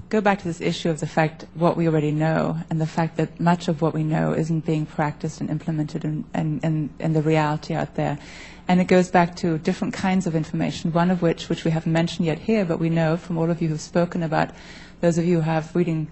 go back to this issue of the fact what we already know, and the fact that much of what we know isn't being practiced and implemented in the reality out there. And it goes back to different kinds of information, one of which we haven't mentioned yet here, but we know from all of you who've spoken about those of you who have reading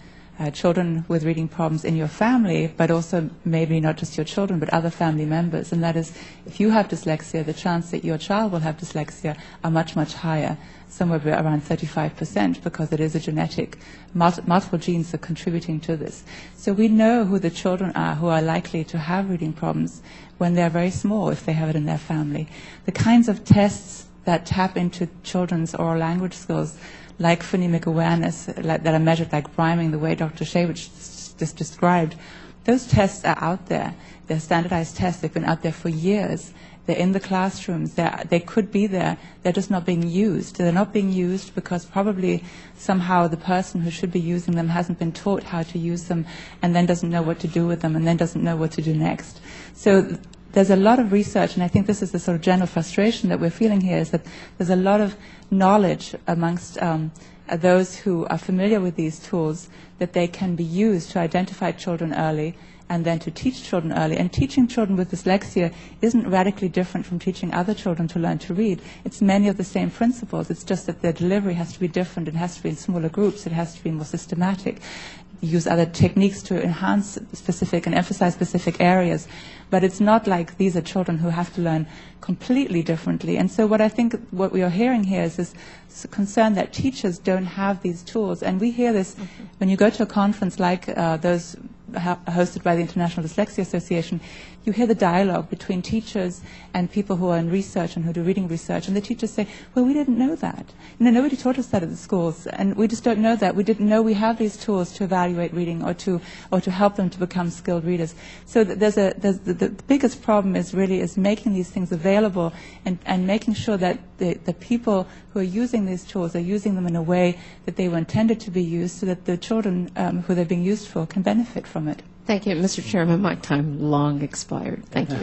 children with reading problems in your family, but also maybe not just your children, but other family members. And that is, if you have dyslexia, the chance that your child will have dyslexia are much, much higher, somewhere around 35%, because it is a genetic, multiple genes are contributing to this. So we know who the children are who are likely to have reading problems when they're very small, if they have it in their family. The kinds of tests that tap into children's oral language skills, like phonemic awareness, that are measured like rhyming, the way Dr. Shewich just described, those tests are out there. They're standardized tests. They've been out there for years. They're in the classrooms. They could be there. They're just not being used. They're not being used because probably somehow the person who should be using them hasn't been taught how to use them, and then doesn't know what to do with them, and then doesn't know what to do next. So there's a lot of research, and I think this is the sort of general frustration that we're feeling here, is that there's a lot of knowledge amongst those who are familiar with these tools that they can be used to identify children early and then to teach children early. And teaching children with dyslexia isn't radically different from teaching other children to learn to read. It's many of the same principles. It's just that their delivery has to be different. It has to be in smaller groups. It has to be more systematic. Use other techniques to enhance specific and emphasize specific areas. But it's not like these are children who have to learn completely differently. And so what I think what we are hearing here is this concern that teachers don't have these tools. And we hear this when you go to a conference like those hosted by the International Dyslexia Association. You hear the dialogue between teachers and people who are in research and who do reading research, and the teachers say, well, we didn't know that. Nobody taught us that at the schools, and we just don't know that. We didn't know we have these tools to evaluate reading or to help them to become skilled readers. So the biggest problem is making these things available and making sure that the people who are using these tools are using them in a way that they were intended to be used, so that the children who they're being used for can benefit from it. Thank you, Mr. Chairman. My time long expired. Thank you.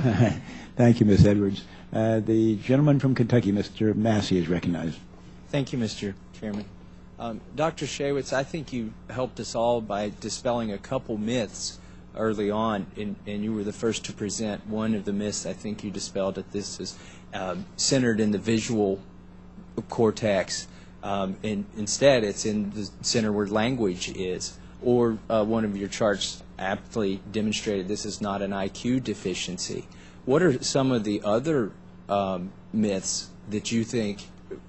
Thank you, Ms. Edwards. The gentleman from Kentucky, Mr. Massey, is recognized. Thank you, Mr. Chairman. Dr. Shaywitz, I think you helped us all by dispelling a couple myths early on, and you were the first to present one of the myths I think you dispelled, that this is centered in the visual cortex, and instead it's in the center where language is. Or one of your charts aptly demonstrated this is not an IQ deficiency. What are some of the other myths that you think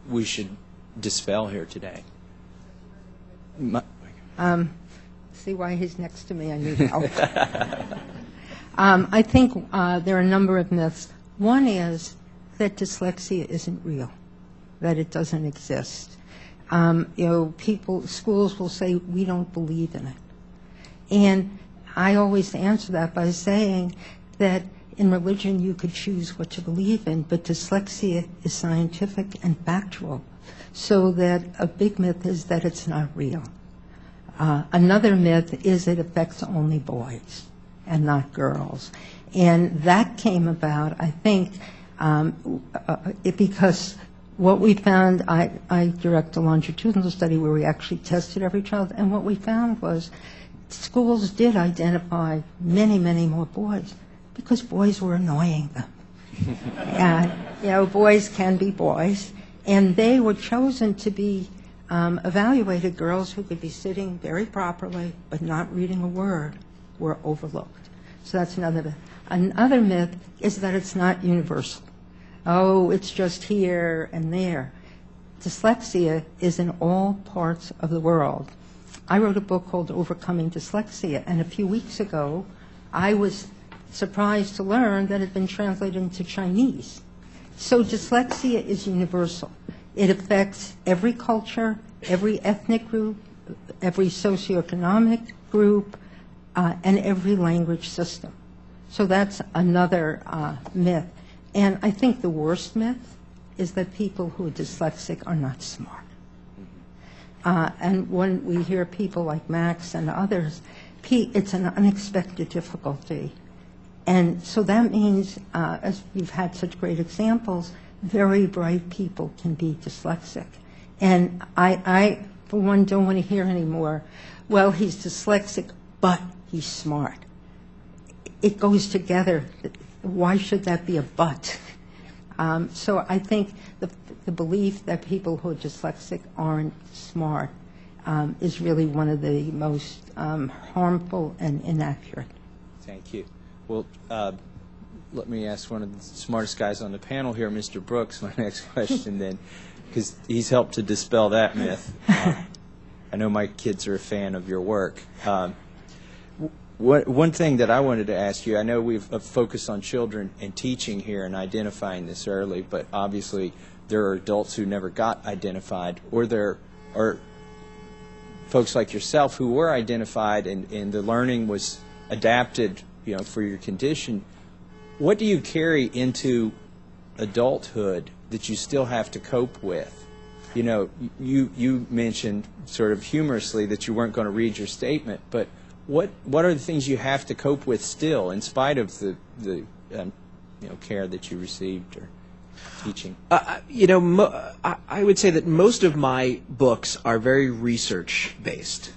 we should dispel here today? See why he's next to me? I need help. I think there are a number of myths. One is that dyslexia isn't real, that it doesn't exist. Schools will say, we don't believe in it. And I always answer that by saying that in religion you could choose what to believe in, but dyslexia is scientific and factual. So that a big myth is that it's not real. Another myth is it affects only boys and not girls. And that came about, I think, because what we found, I direct a longitudinal study where we actually tested every child, and what we found was schools did identify many, many more boys because boys were annoying them. And, boys can be boys, and they were chosen to be evaluated. Girls who could be sitting very properly but not reading a word were overlooked. So that's another myth. Another myth is that it's not universal. Oh, it's just here and there. Dyslexia is in all parts of the world. I wrote a book called Overcoming Dyslexia, and a few weeks ago I was surprised to learn that it had been translated into Chinese. So dyslexia is universal. It affects every culture, every ethnic group, every socioeconomic group, and every language system. So that's another myth. And I think the worst myth is that people who are dyslexic are not smart. And when we hear people like Max and others, it's an unexpected difficulty. And so that means, as we've had such great examples, very bright people can be dyslexic. And I, for one, don't want to hear anymore, well, he's dyslexic, but he's smart. It goes together. Why should that be a but? So I think the belief that people who are dyslexic aren't smart is really one of the most harmful and inaccurate. Thank you. Well, let me ask one of the smartest guys on the panel here, Mr. Brooks, my next question then, because he's helped to dispel that myth. I know my kids are a fan of your work. One thing that I wanted to ask you, I know we've focused on children and teaching here and identifying this early, but obviously there are adults who never got identified, or there are folks like yourself who were identified and the learning was adapted, for your condition. What do you carry into adulthood that you still have to cope with? You mentioned sort of humorously that you weren't going to read your statement, but what are the things you have to cope with still, in spite of the care that you received or teaching? I would say that most of my books are very research based.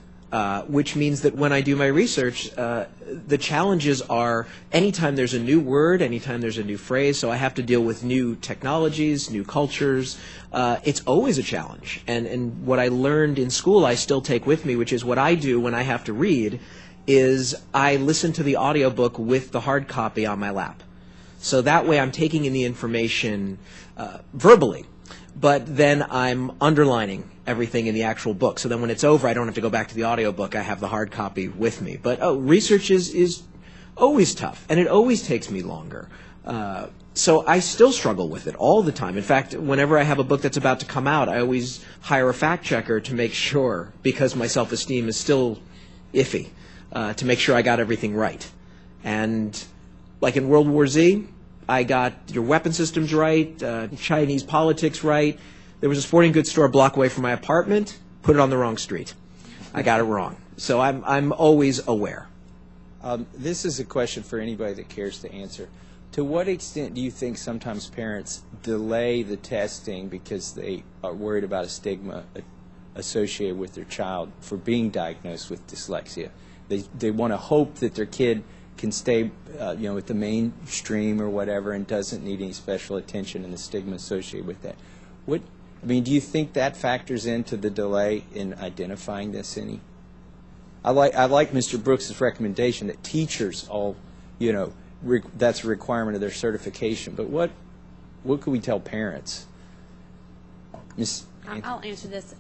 which means that when I do my research, the challenges are anytime there's a new word, anytime there's a new phrase, so I have to deal with new technologies, new cultures. It's always a challenge. And what I learned in school I still take with me, which is what I do when I have to read, is I listen to the audiobook with the hard copy on my lap. So that way I'm taking in the information verbally, but then I'm underlining everything in the actual book. So then when it's over, I don't have to go back to the audiobook. I have the hard copy with me. But research is always tough, and it always takes me longer. So I still struggle with it all the time. In fact, whenever I have a book that's about to come out, I always hire a fact checker to make sure, because my self-esteem is still iffy, to make sure I got everything right. And like in World War Z, I got your weapon systems right, Chinese politics right. There was a sporting goods store a block away from my apartment, put it on the wrong street. I got it wrong. So I'm always aware. This is a question for anybody that cares to answer. To what extent do you think sometimes parents delay the testing because they are worried about a stigma associated with their child for being diagnosed with dyslexia? They want to hope that their kid can stay with the mainstream or whatever and doesn't need any special attention and the stigma associated with that. Do you think that factors into the delay in identifying this any? I like Mr. Brooks' recommendation that teachers all, that's a requirement of their certification. But what could we tell parents? Ms. I'll answer this.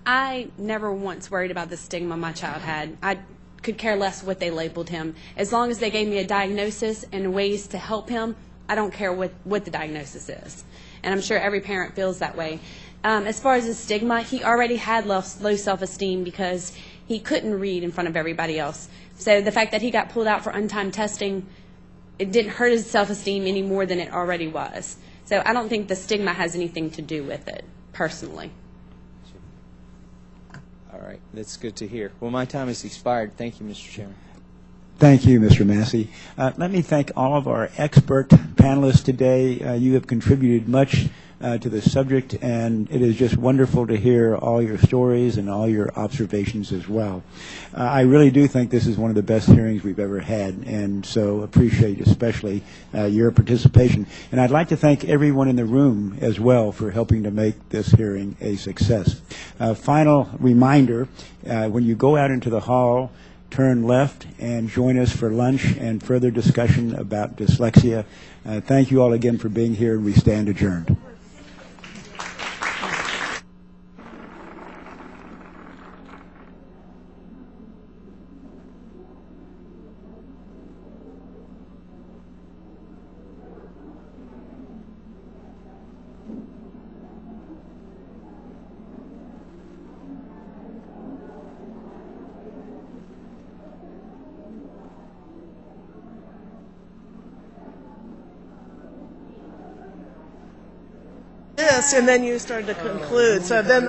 I never once worried about the stigma my child had. I could care less what they labeled him. As long as they gave me a diagnosis and ways to help him, I don't care what the diagnosis is. And I'm sure every parent feels that way. As far as the stigma, he already had low self-esteem because he couldn't read in front of everybody else. So the fact that he got pulled out for untimed testing, it didn't hurt his self-esteem any more than it already was. So I don't think the stigma has anything to do with it, personally. All right, that's good to hear. Well, my time has expired. Thank you, Mr. Chairman. Thank you, Mr. Massey. Let me thank all of our expert panelists today. You have contributed much to the subject, and it is just wonderful to hear all your stories and all your observations as well. I really do think this is one of the best hearings we've ever had, and so appreciate especially your participation. And I'd like to thank everyone in the room as well for helping to make this hearing a success. Final reminder, when you go out into the hall, turn left and join us for lunch and further discussion about dyslexia. Thank you all again for being here, and we stand adjourned. This, and then you started to conclude. So then